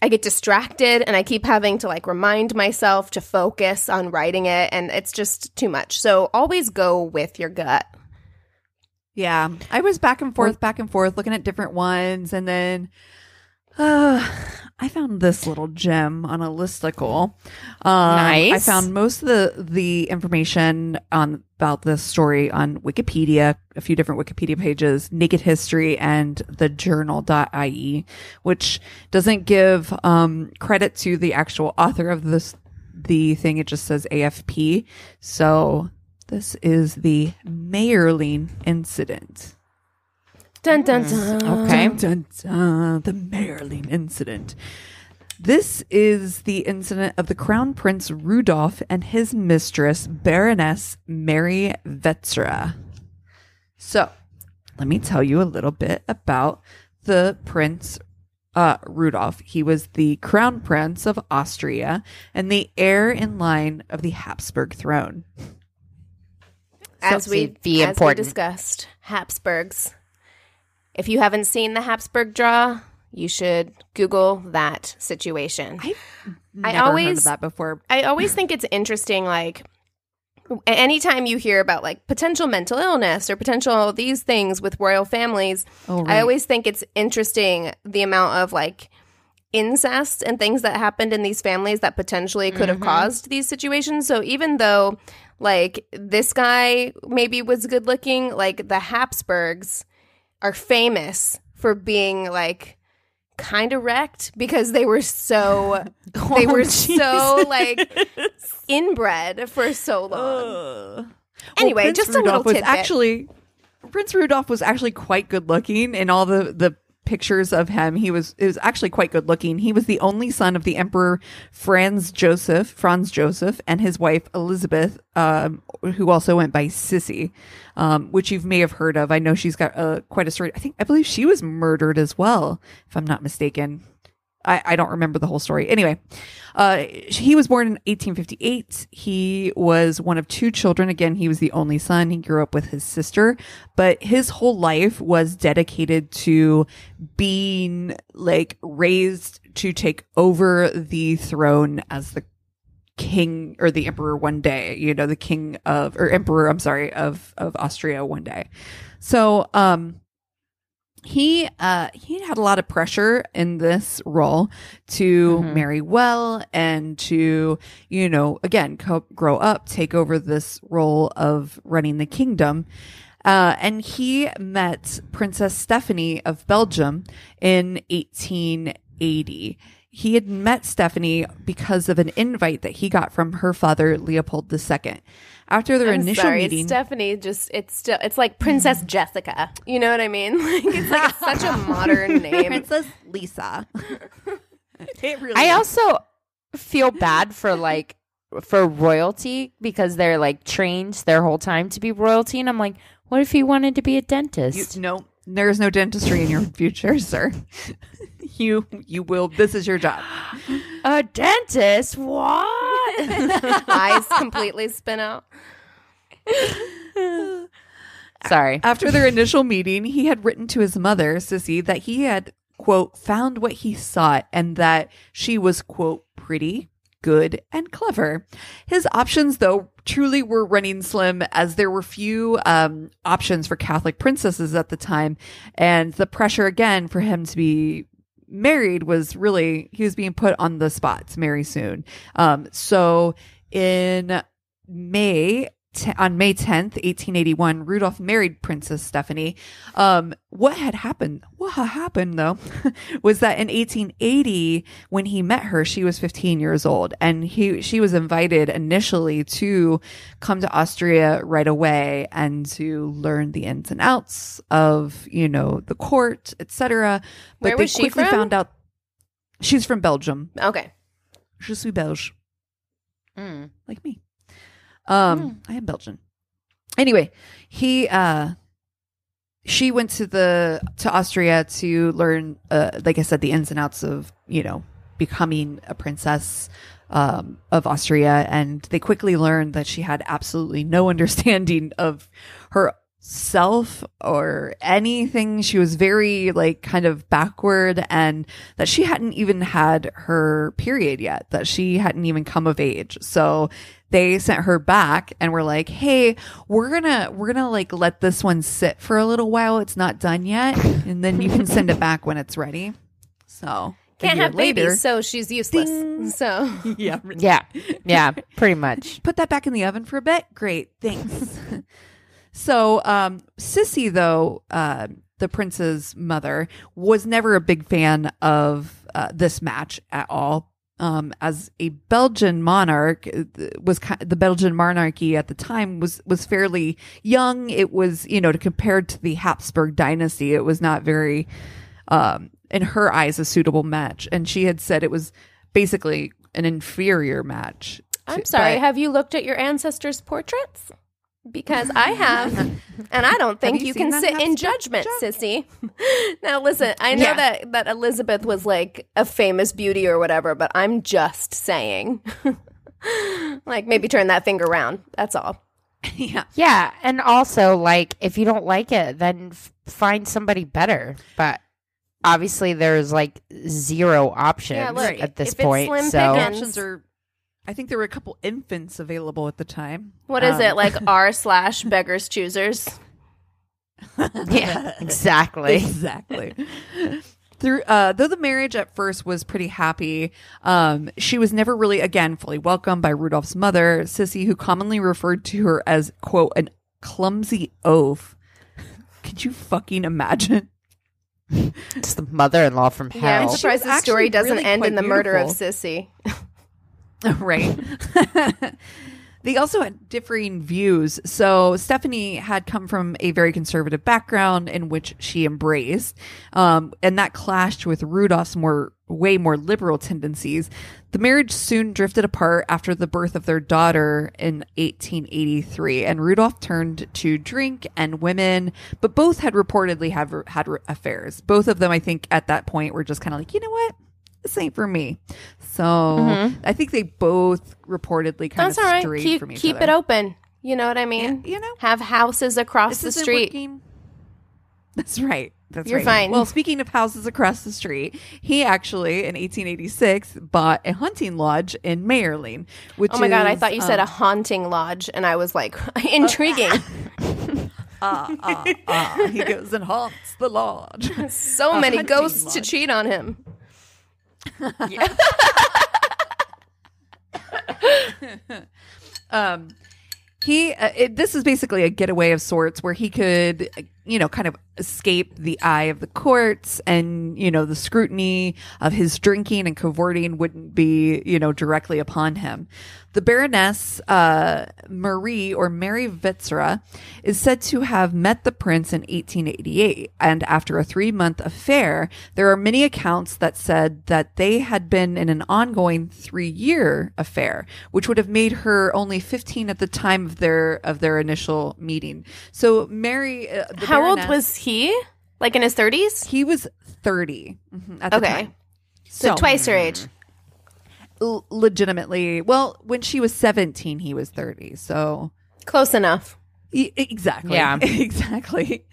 I get distracted and I keep having to like remind myself to focus on writing it, and it's just too much. So always go with your gut. Yeah, I was back and forth, looking at different ones, and then I found this little gem on a listicle. Nice. I found most of the information about this story on Wikipedia, a few different Wikipedia pages, Naked History, and the journal.ie, which doesn't give credit to the actual author of the thing. It just says AFP. So this is the Mayerling Incident. Dun, dun, dun. Okay. Dun, dun, dun. The Mayerling Incident. This is the incident of the Crown Prince Rudolph and his mistress, Baroness Mary Wetzera. So, let me tell you a little bit about the Prince Rudolph. He was the Crown Prince of Austria and the heir in line of the Habsburg throne. As we discussed, Habsburgs. If you haven't seen the Habsburg draw, you should Google that situation. I always heard of that before. I always think it's interesting, like, anytime you hear about like potential mental illness or potential these things with royal families, I always think it's interesting the amount of like incest and things that happened in these families that potentially could have caused these situations. So even though like this guy maybe was good looking, like the Habsburgs are famous for being like kind of wrecked because they were so so like inbred for so long. Anyway, well, just a little tidbit. Prince Rudolph was actually quite good looking in all the pictures of him. It was actually quite good looking. He was the only son of the Emperor Franz Joseph and his wife Elizabeth, who also went by Sissy, which you may have heard of. I know she's got quite a story. I believe she was murdered as well, if I'm not mistaken. I don't remember the whole story. Anyway, he was born in 1858. He was one of two children. Again, he was the only son. He grew up with his sister, but his whole life was dedicated to being like raised to take over the throne as the king or the emperor one day, the king of, or emperor, I'm sorry, of Austria one day. So, he had a lot of pressure in this role to marry well and to, again, grow up, take over this role of running the kingdom. And he met Princess Stephanie of Belgium in 1880. He had met Stephanie because of an invite that he got from her father, Leopold II. After their initial meeting, Stephanie it's like Princess Jessica. You know what I mean? Like it's like such a modern name. Princess Lisa. I also feel bad for royalty because they're like trained their whole time to be royalty, and I'm like, what if he wanted to be a dentist? No, there's no dentistry in your future, sir. You will. This is your job. A dentist? What? Eyes completely spin out. Sorry. After their initial meeting, he had written to his mother, Sissy, that he had, quote, found what he sought and that she was, quote, pretty, good, and clever. His options, though, truly were running slim, as there were few options for Catholic princesses at the time. And the pressure, again, for him to be married was really, he was being put on the spot to marry soon. So on May 10th, 1881, Rudolph married Princess Stephanie. What had happened though, was that in 1880, when he met her, she was 15 years old, and she was invited initially to come to Austria right away and to learn the ins and outs of, the court, etc. But where was she from? Found out she's from Belgium. Okay. Je suis belge. Like me. I am Belgian. Anyway, he she went to Austria to learn, like I said, the ins and outs of, becoming a princess of Austria. And they quickly learned that she had absolutely no understanding of herself or anything. She was very kind of backward, and that she hadn't even had her period yet, that she hadn't even come of age. So they sent her back and were like, hey, we're gonna let this one sit for a little while. It's not done yet. And then you can send it back when it's ready. So can't have babies, so she's useless. Ding. So yeah, pretty much. Put that back in the oven for a bit. Great, thanks. So Sissy, though, the prince's mother, was never a big fan of this match at all. As a Belgian monarch, the Belgian monarchy at the time was fairly young. It was, compared to the Habsburg dynasty, it was not very, in her eyes, a suitable match. And she had said it was basically an inferior match. I'm sorry, have you looked at your ancestors' portraits? Because I have, and I don't think you can sit in judgment, sissy. Now, listen, I know that Elizabeth was like a famous beauty or whatever, but I'm just saying, maybe turn that finger around. That's all. Yeah. And also, if you don't like it, then find somebody better. But obviously, there's zero options at this point. So options are. I think there were a couple infants available at the time. What is it, r/beggars choosers? Yeah, exactly. Exactly. Though the marriage at first was pretty happy, she was never really, again, fully welcomed by Rudolph's mother, Sissy, who commonly referred to her as, quote, an clumsy oaf. Could you fucking imagine? It's the mother-in-law from hell. Yeah, I'm surprised the story doesn't end in the murder of Sissy. Right. They also had differing views. So Stephanie had come from a very conservative background in which she embraced, and that clashed with Rudolph's way more liberal tendencies. The marriage soon drifted apart after the birth of their daughter in 1883, and Rudolph turned to drink and women, but both had reportedly had affairs. Both of them, I think, at that point were just kind of like, you know what? This ain't for me. So I think they both reportedly kind of strayed from each other. Keep it open. You know what I mean? Yeah, have houses across the street. That's right. You're fine. Well, speaking of houses across the street, he actually in 1886 bought a hunting lodge in Mayerling, which oh my god, I thought you said a haunting lodge, and I was like, intriguing. He goes and haunts the lodge. So many ghosts lodge to cheat on him. Yeah. This is basically a getaway of sorts where he could, kind of escape the eye of the courts, and, the scrutiny of his drinking and cavorting wouldn't be, directly upon him. The Baroness, Mary Vitsera, is said to have met the prince in 1888. And after a 3-month affair, there are many accounts that said that they had been in an ongoing 3-year affair, which would have made her only 15 at the time of their initial meeting. So Mary, how old was he? Like in his 30s? He was 30 at the time. So twice her age. Legitimately. Well, when she was 17, he was 30. So close enough. Exactly. Yeah. Exactly.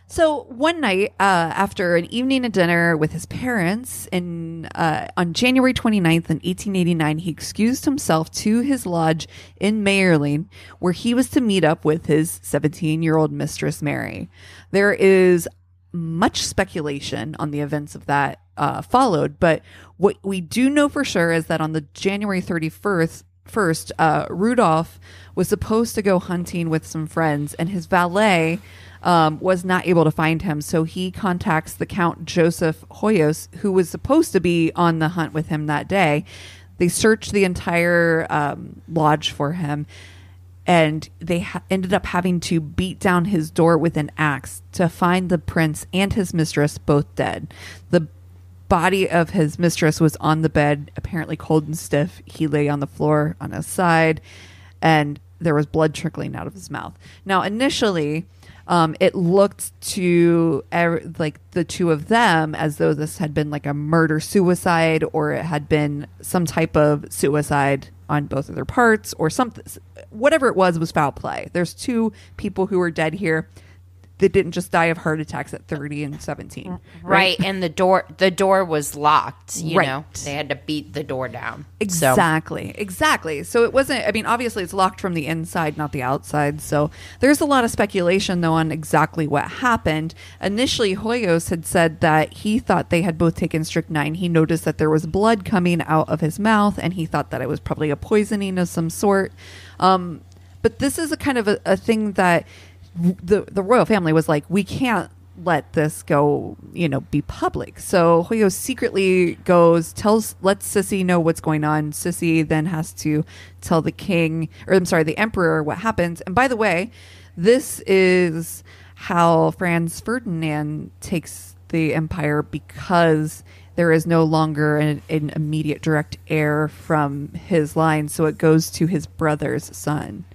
So one night, after an evening at dinner with his parents on January 29th in 1889, he excused himself to his lodge in Mayerling, where he was to meet up with his 17-year-old mistress, Mary. There is much speculation on the events of that followed, but what we do know for sure is that on the January 31st, Rudolph was supposed to go hunting with some friends, and his valet was not able to find him. So he contacts the Count Joseph Hoyos, who was supposed to be on the hunt with him that day. They searched the entire lodge for him, and they ended up having to beat down his door with an axe to find the prince and his mistress both dead. The body of his mistress was on the bed, apparently cold and stiff. He lay on the floor on his side, and there was blood trickling out of his mouth. Now, initially, it looked to like the two of them as though this had been like a murder-suicide, or it had been some type of suicide on both of their parts, or something. Whatever it was foul play. There's two people who are dead here. They didn't just die of heart attacks at 30 and 17. Right. And the door was locked, you know. They had to beat the door down. Exactly. So it wasn't, I mean, obviously it's locked from the inside, not the outside. So there's a lot of speculation, though, on exactly what happened. Initially, Hoyos had said that he thought they had both taken strychnine. He noticed that there was blood coming out of his mouth, and he thought that it was probably a poisoning of some sort. But this is a kind of a thing that the royal family was like, we can't let this go, you know, be public. So Hoyo secretly lets Sissy know what's going on. Sissy then has to tell the emperor what happens. And by the way, this is how Franz Ferdinand takes the empire, because there is no longer an immediate direct heir from his line. So it goes to his brother's son.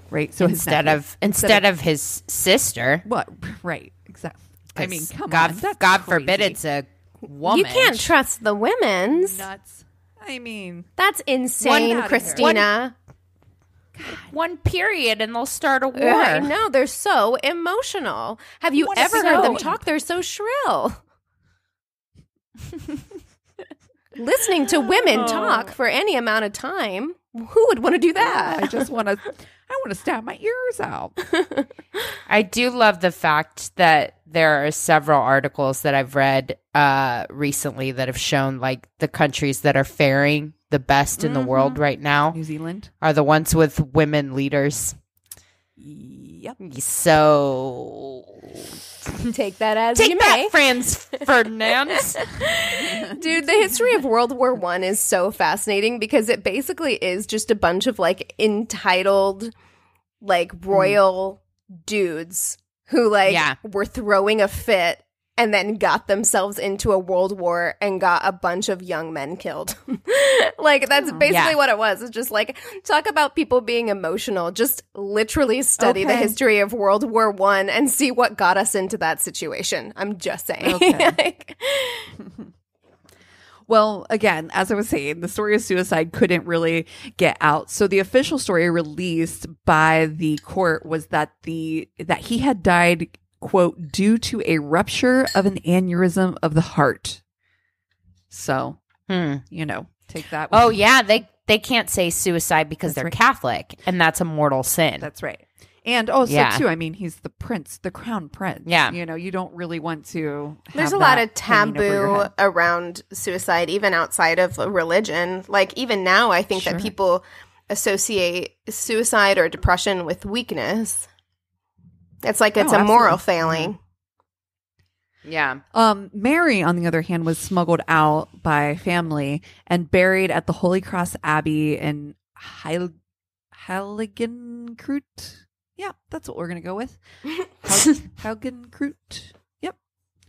Right. So instead of his sister. What? Right. Exactly. I mean, God forbid it's a woman. You can't trust the women's. Nuts. I mean, that's insane, Christina. One period and they'll start a war. I know, they're so emotional. Have you ever heard them talk? They're so shrill. Listening to women talk for any amount of time. Who would want to do that? I want to stab my ears out. I do love the fact that there are several articles that I've read recently that have shown like the countries that are faring the best in the world right now. New Zealand are the ones with women leaders. Yep. So take that as you may, Franz Ferdinand. Dude, the history of World War I is so fascinating because it basically is just a bunch of like entitled, like royal dudes who were throwing a fit and then got themselves into a world war and got a bunch of young men killed. Like, that's basically what it was. It's just like, talk about people being emotional. Just literally study the history of World War I and see what got us into that situation. I'm just saying. Okay. Well, again, as I was saying, the story of suicide couldn't really get out. So the official story released by the court was that he had died, quote, due to a rupture of an aneurysm of the heart. So, you know, take that. Oh, yeah. They can't say suicide because they're Catholic, and that's a mortal sin. That's right. And also, too, I mean, he's the prince, the crown prince. Yeah. You know, you don't really want to have There's a lot of taboo around suicide, even outside of religion. Like, even now, I think that people associate suicide or depression with weakness. It's like it's a moral failing. Yeah. Mary, on the other hand, was smuggled out by family and buried at the Holy Cross Abbey in Heiligenkreuz. Yeah, that's what we're going to go with. Heiligenkreuz. Yep.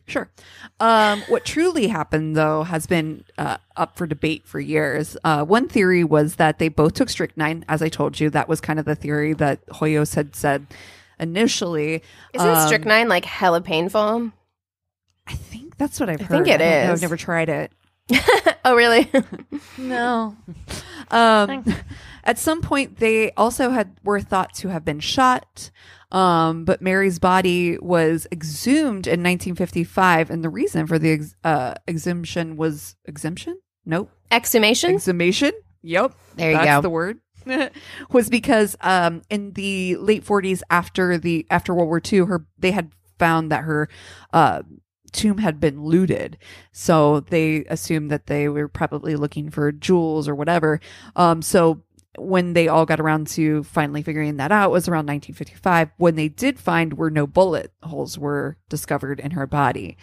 Sure. What truly happened, though, has been up for debate for years. One theory was that they both took strychnine. As I told you, that was kind of the theory that Hoyos had said initially. Isn't strychnine like hella painful? I think that's what I've heard. I think it is. I've never tried it. Oh, really? No. At some point, they also were thought to have been shot, but Mary's body was exhumed in 1955, and the reason for the exhumation was exemption? Nope. Exhumation? Exhumation. Yep. There you go. That's the word. Was because in the late 40s, after World War II, they had found that her tomb had been looted, so they assumed that they were probably looking for jewels or whatever. So when they all got around to finally figuring that out was around 1955, when they did find where no bullet holes were discovered in her body,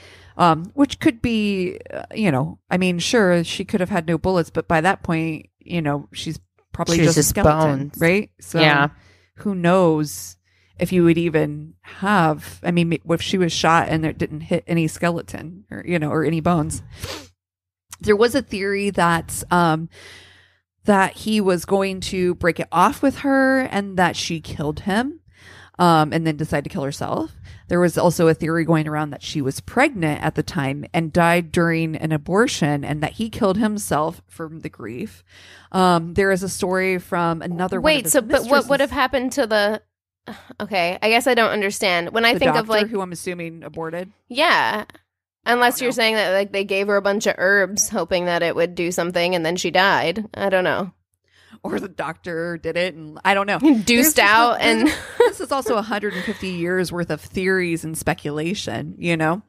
which could be, I mean, sure, she could have had no bullets, but by that point, she's probably just a skeleton, bones. Right? So yeah. Who knows if you would even have, I mean, if she was shot and it didn't hit any skeleton or, or any bones. There was a theory that he was going to break it off with her and that she killed him. and then decided to kill herself. There was also a theory going around that she was pregnant at the time and died during an abortion, and that he killed himself from the grief. There is a story from another one of his mistresses. But what would have happened to the... Okay, I guess I don't understand. When I think of like... who I'm assuming aborted? Yeah. Unless you're saying that like they gave her a bunch of herbs hoping that it would do something and then she died. I don't know. Or the doctor did it, and I don't know. Deuced out. And this is also 150 years worth of theories and speculation, you know?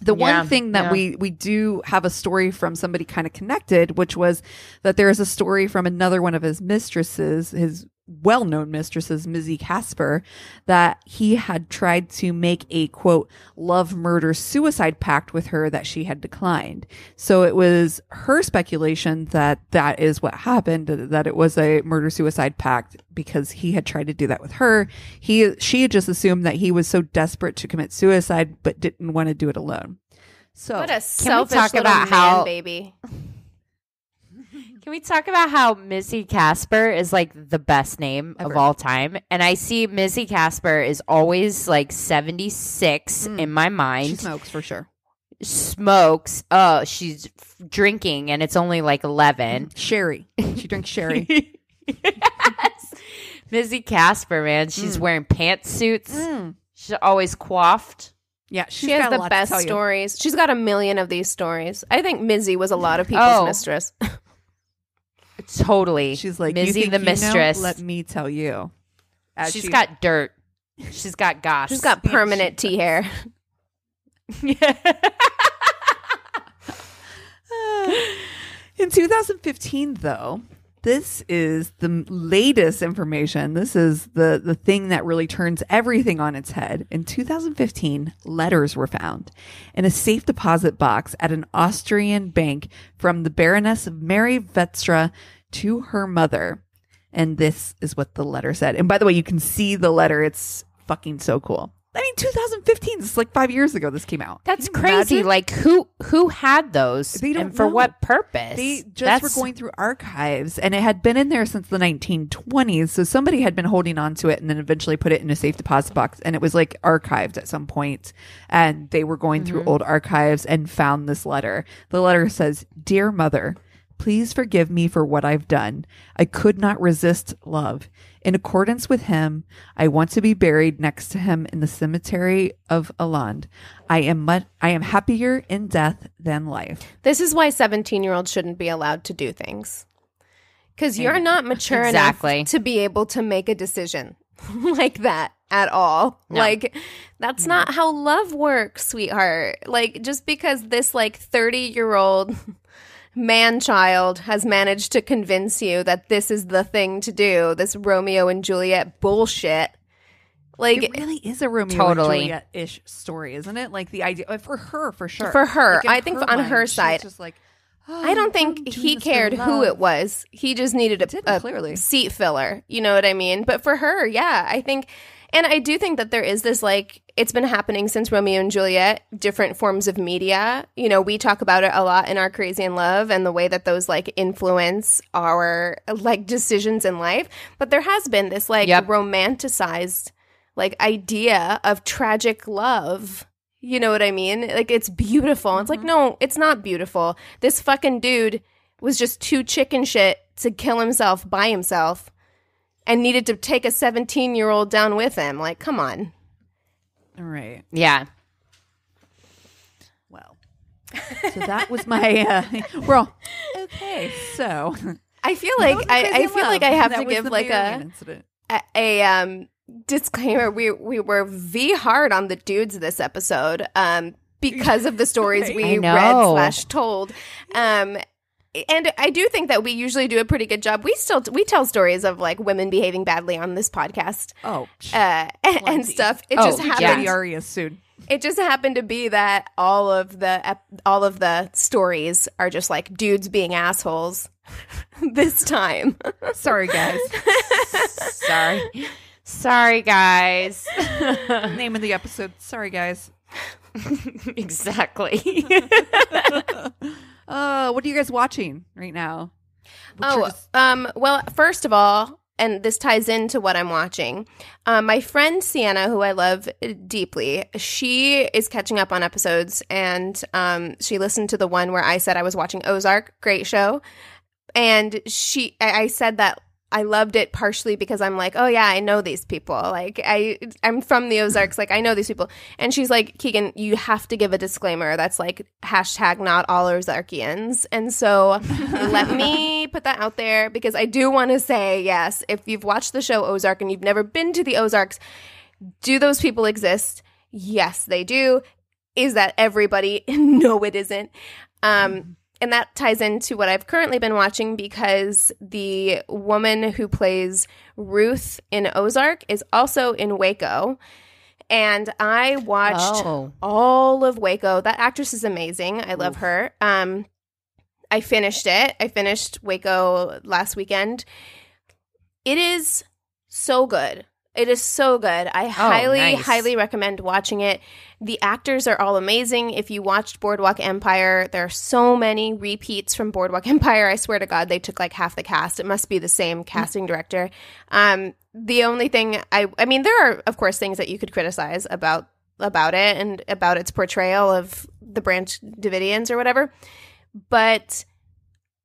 The one thing that we do have a story from somebody kind of connected, which was that there is a story from another one of his mistresses, his well-known mistresses, Mizzy Casper, that he had tried to make a, quote, love, murder, suicide pact with her that she had declined. So it was her speculation that that is what happened, that it was a murder-suicide pact because he had tried to do that with her. She had just assumed that he was so desperate to commit suicide but didn't want to do it alone. So what a selfish little man, baby. Can we talk about how Mizzy Casper is like the best name ever of all time? And I see Mizzy Casper is always like 76 in my mind. She smokes for sure. Smokes. Oh, she's drinking and it's only like 11. Sherry. She drinks sherry. Yes. Mizzy Casper, man. She's wearing pantsuits. She's always coiffed. Yeah, she has the best stories. She's got a million of these stories. I think Mizzy was a lot of people's mistress. Totally. She's like, Mizzy the mistress. Let me tell you. She's got dirt. She's got goss. She's got permanent tea hair. In 2015, though, this is the latest information. This is the thing that really turns everything on its head. In 2015, letters were found in a safe deposit box at an Austrian bank from the Baroness of Mary Vetstra to her mother. And this is what the letter said. And by the way, you can see the letter. It's fucking so cool. I mean, 2015. This is like 5 years ago this came out. That's crazy. Imagine? Like, who had those? They don't and for know. What purpose? They just were going through archives, and it had been in there since the 1920s. So somebody had been holding on to it and then eventually put it in a safe deposit box. And it was like archived at some point. And they were going through old archives and found this letter. The letter says, "Dear Mother, please forgive me for what I've done. I could not resist love. In accordance with him, I want to be buried next to him in the cemetery of Alland. I am happier in death than life." This is why 17-year-olds shouldn't be allowed to do things. Because you're not mature enough to be able to make a decision like that at all. No. Like, that's not how love works, sweetheart. Like, just because this, like, 30-year-old... man-child has managed to convince you that this is the thing to do, this Romeo and Juliet bullshit. Like, it really is a Romeo and Juliet-ish story, isn't it? Like, the idea for her, for sure. For her, like I think on her side, just like, I don't think he cared who it was. He just needed a seat filler. You know what I mean? But for her, yeah, I think, and I do think that there is this, like, it's been happening since Romeo and Juliet, different forms of media. You know, we talk about it a lot in our Crazy in Love and the way that those, like, influence our, like, decisions in life. But there has been this, like, romanticized, like, idea of tragic love. You know what I mean? Like, it's beautiful. It's like, no, it's not beautiful. This fucking dude was just too chicken shit to kill himself by himself and needed to take a 17-year-old down with him. Like, come on. All right. Yeah. Well, so that was my. We're all okay. So I feel like I feel like I have to give like a disclaimer. We were hard on the dudes this episode because of the stories we read/told. And I do think that we usually do a pretty good job. We tell stories of like women behaving badly on this podcast. And stuff. It just happened. Soon. It just happened to be that all of the stories are just like dudes being assholes this time. Sorry, guys. Sorry, guys. Name of the episode. Sorry, guys. Exactly. What are you guys watching right now? Well, first of all, and this ties into what I'm watching. My friend Sienna, who I love deeply, she is catching up on episodes, and she listened to the one where I said I was watching Ozark. Great show. And I said that I loved it partially because I'm like, oh yeah, I know these people. Like I'm from the Ozarks. Like I know these people. And she's like, Keegan, you have to give a disclaimer that's like hashtag not all Ozarkians. And so let me put that out there because I do want to say, yes, if you've watched the show Ozark and you've never been to the Ozarks, do those people exist? Yes, they do. Is that everybody? No, it isn't. And that ties into what I've currently been watching because the woman who plays Ruth in Ozark is also in Waco. And I watched all of Waco. That actress is amazing. I love her. I finished it. I finished Waco last weekend. It is so good. It is so good. I highly recommend watching it. The actors are all amazing. If you watched Boardwalk Empire, there are so many repeats from Boardwalk Empire. I swear to God, they took like half the cast. It must be the same casting director. The only thing I mean, there are, of course, things that you could criticize about it and about its portrayal of the Branch Davidians or whatever. But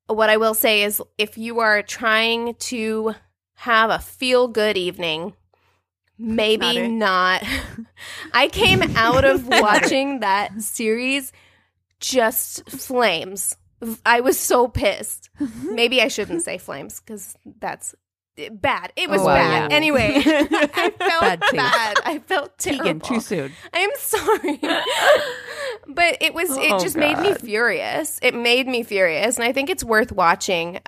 what I will say is if you are trying to have a feel-good evening, maybe not. I came out of watching that series just flames. I was so pissed. Maybe I shouldn't say flames because that's bad. It was bad. Yeah. Anyway, I felt bad. I felt terrible. Keegan, too soon. I am sorry. But it just made me furious. It made me furious. And I think it's worth watching.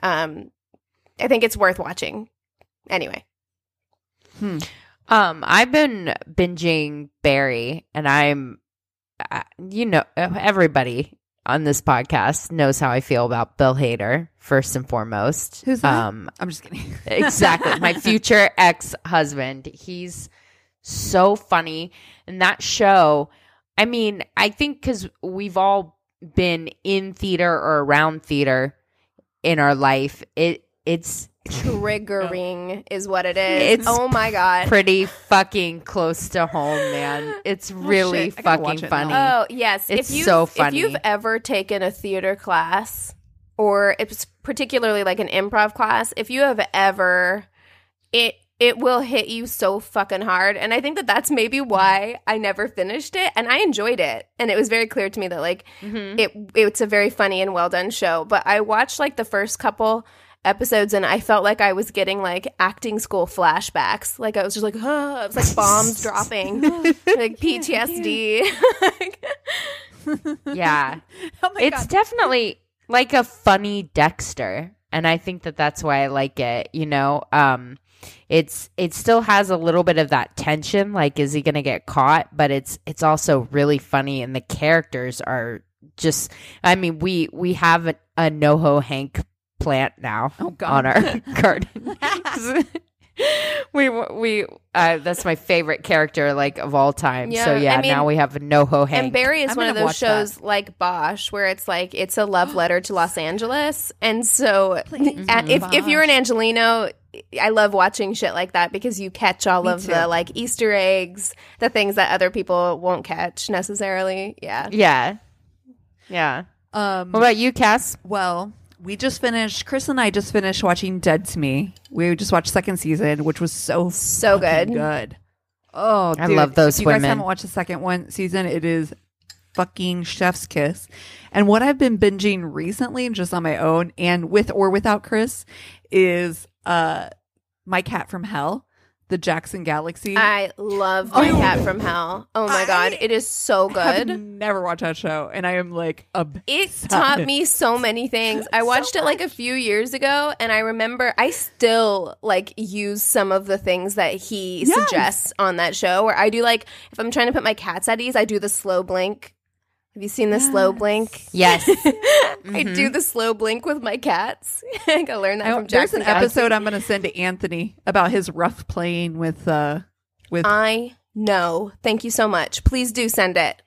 Anyway. I've been binging Barry, and I'm, everybody on this podcast knows how I feel about Bill Hader, first and foremost. Who's that? I'm just kidding. Exactly. My future ex-husband. He's so funny. And that show, I mean, I think because we've all been in theater or around theater in our life, it's triggering is what it is. Oh my God. Pretty fucking close to home, man. It's really fucking funny. Oh, yes. It's so funny. If you've ever taken a theater class, or it's particularly like an improv class, if you have ever, it will hit you so fucking hard. And I think that that's maybe why I never finished it. And I enjoyed it. And it was very clear to me that like it's a very funny and well done show. But I watched like the first couple episodes and I felt like I was getting like acting school flashbacks. Like I was just like, oh, it was like bombs dropping, like PTSD. Yeah. It's definitely like a funny Dexter. And I think that that's why I like it, it still has a little bit of that tension, like is he going to get caught? But it's also really funny, and the characters are just, I mean, we have a NoHo Hank plant now on our garden. we that's my favorite character like of all time. Yeah, so yeah, I mean, now we have a NoHo Hank. And Barry is one of those shows like Bosch where it's like it's a love letter to Los Angeles. And so if you're an Angelino, I love watching shit like that because you catch all of the like Easter eggs, the things that other people won't catch necessarily. Yeah. What about you, Cass? Well, Chris and I just finished watching Dead to Me. We just watched second season, which was so good. Oh, dude. I love those women. If you guys haven't watched the second season, it is fucking chef's kiss. And what I've been binging recently, just on my own, and with or without Chris, is My Cat from Hell, the Jackson Galaxy. I love My Cat from Hell. Oh my God, it is so good. I've never watched that show, and I am like it taught me so many things. I watched it like a few years ago, and I remember I still like use some of the things that he suggests on that show. Where I do like if I'm trying to put my cats at ease, I do the slow blink. Have you seen the slow blink? Yes. I do the slow blink with my cats. I gotta learn that from Jackson. There's an episode I'm going to send to Anthony about his rough playing with. I know. Thank you so much. Please do send it.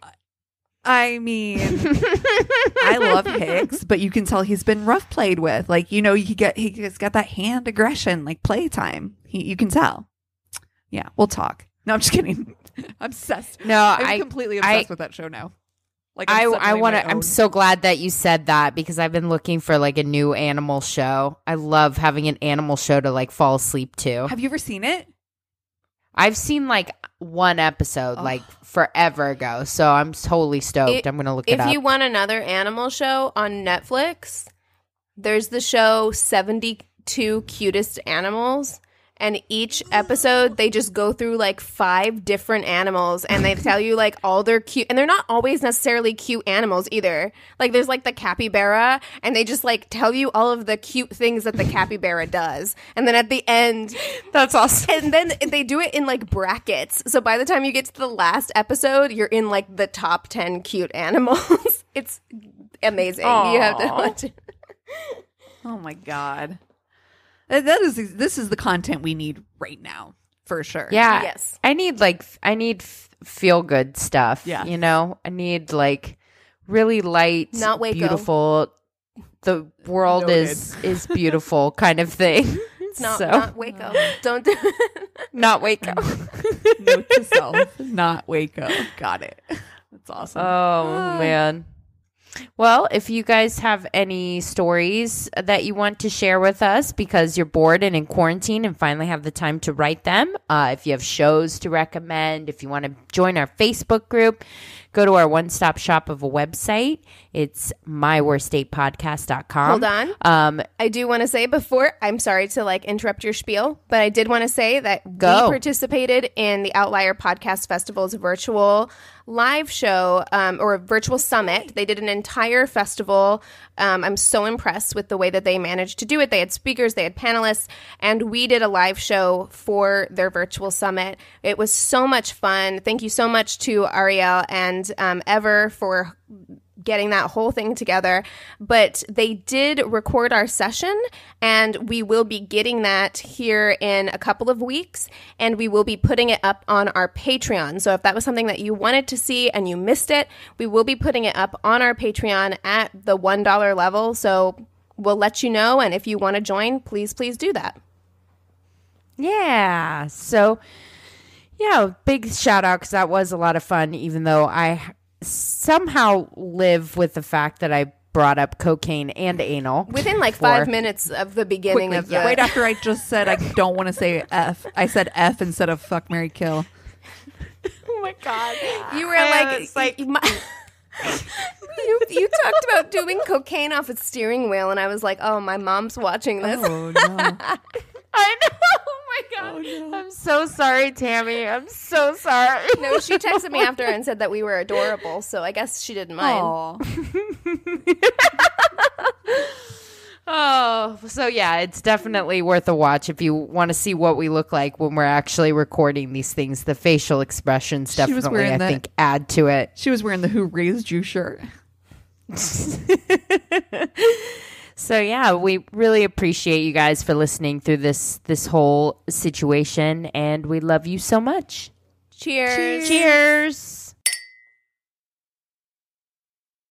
I mean, I love Hicks, but you can tell he's been rough played with. Like, he's got that hand aggression, like playtime. You can tell. Yeah, we'll talk. No, I'm just kidding. Obsessed. No, I'm completely obsessed with that show now. Like, I'm so glad that you said that because I've been looking for like a new animal show. I love having an animal show to like fall asleep to. Have you ever seen it? I've seen like one episode like forever ago, so I'm totally stoked. I'm gonna look it up. If you want another animal show on Netflix, there's the show 72 Cutest Animals. And each episode, they just go through like 5 different animals and they tell you like all their cute, and they're not always necessarily cute animals either. Like there's like the capybara and they just like tell you all of the cute things that the capybara does. And then at the end, that's awesome. And then they do it in like brackets. So by the time you get to the last episode, you're in like the top 10 cute animals. It's amazing. Aww. You have to watch it. Oh my God. This is the content we need right now, for sure. Yeah. Yes. I need feel good stuff. Yeah. You know, I need like really light, not Waco. Beautiful. The world is beautiful kind of thing. It's not Waco. Don't do it. Not Waco. Note to self, not Waco. Got it. That's awesome. Oh man. Well, if you guys have any stories that you want to share with us because you're bored and in quarantine and finally have the time to write them, if you have shows to recommend, if you want to join our Facebook group, go to our one-stop shop of a website. It's myworstdatepodcast.com. Hold on. I do want to say before, I'm sorry to like interrupt your spiel, but I did want to say that we participated in the Outlier Podcast Festival's virtual live show or virtual summit. They did an entire festival. I'm so impressed with the way that they managed to do it. They had speakers, they had panelists, and we did a live show for their virtual summit. It was so much fun. Thank you so much to Ariel and Ever for getting that whole thing together. But they did record our session, and we will be getting that here in a couple of weeks, and we will be putting it up on our Patreon. So if that was something that you wanted to see and you missed it, we will be putting it up on our Patreon at the $1 level. So we'll let you know, and if you want to join, please do that. Yeah. So, yeah, big shout out because that was a lot of fun, even though I somehow live with the fact that I brought up cocaine and anal. Within like 5 minutes of the beginning of the... Right after I just said I don't want to say F, I said F instead of fuck, marry, kill. Oh my God. You were like you talked about doing cocaine off a steering wheel, and I was like, oh, my mom's watching this. Oh, no. I know. Oh my God. Oh, no. I'm so sorry, Tammy. I'm so sorry. No, she texted me after and said that we were adorable, so I guess she didn't mind. Oh, so yeah, it's definitely worth a watch if you want to see what we look like when we're actually recording these things. The facial expressions definitely, I think, add to it. She was wearing the Who Raised You shirt. So yeah, we really appreciate you guys for listening through this whole situation, and we love you so much. Cheers. Cheers.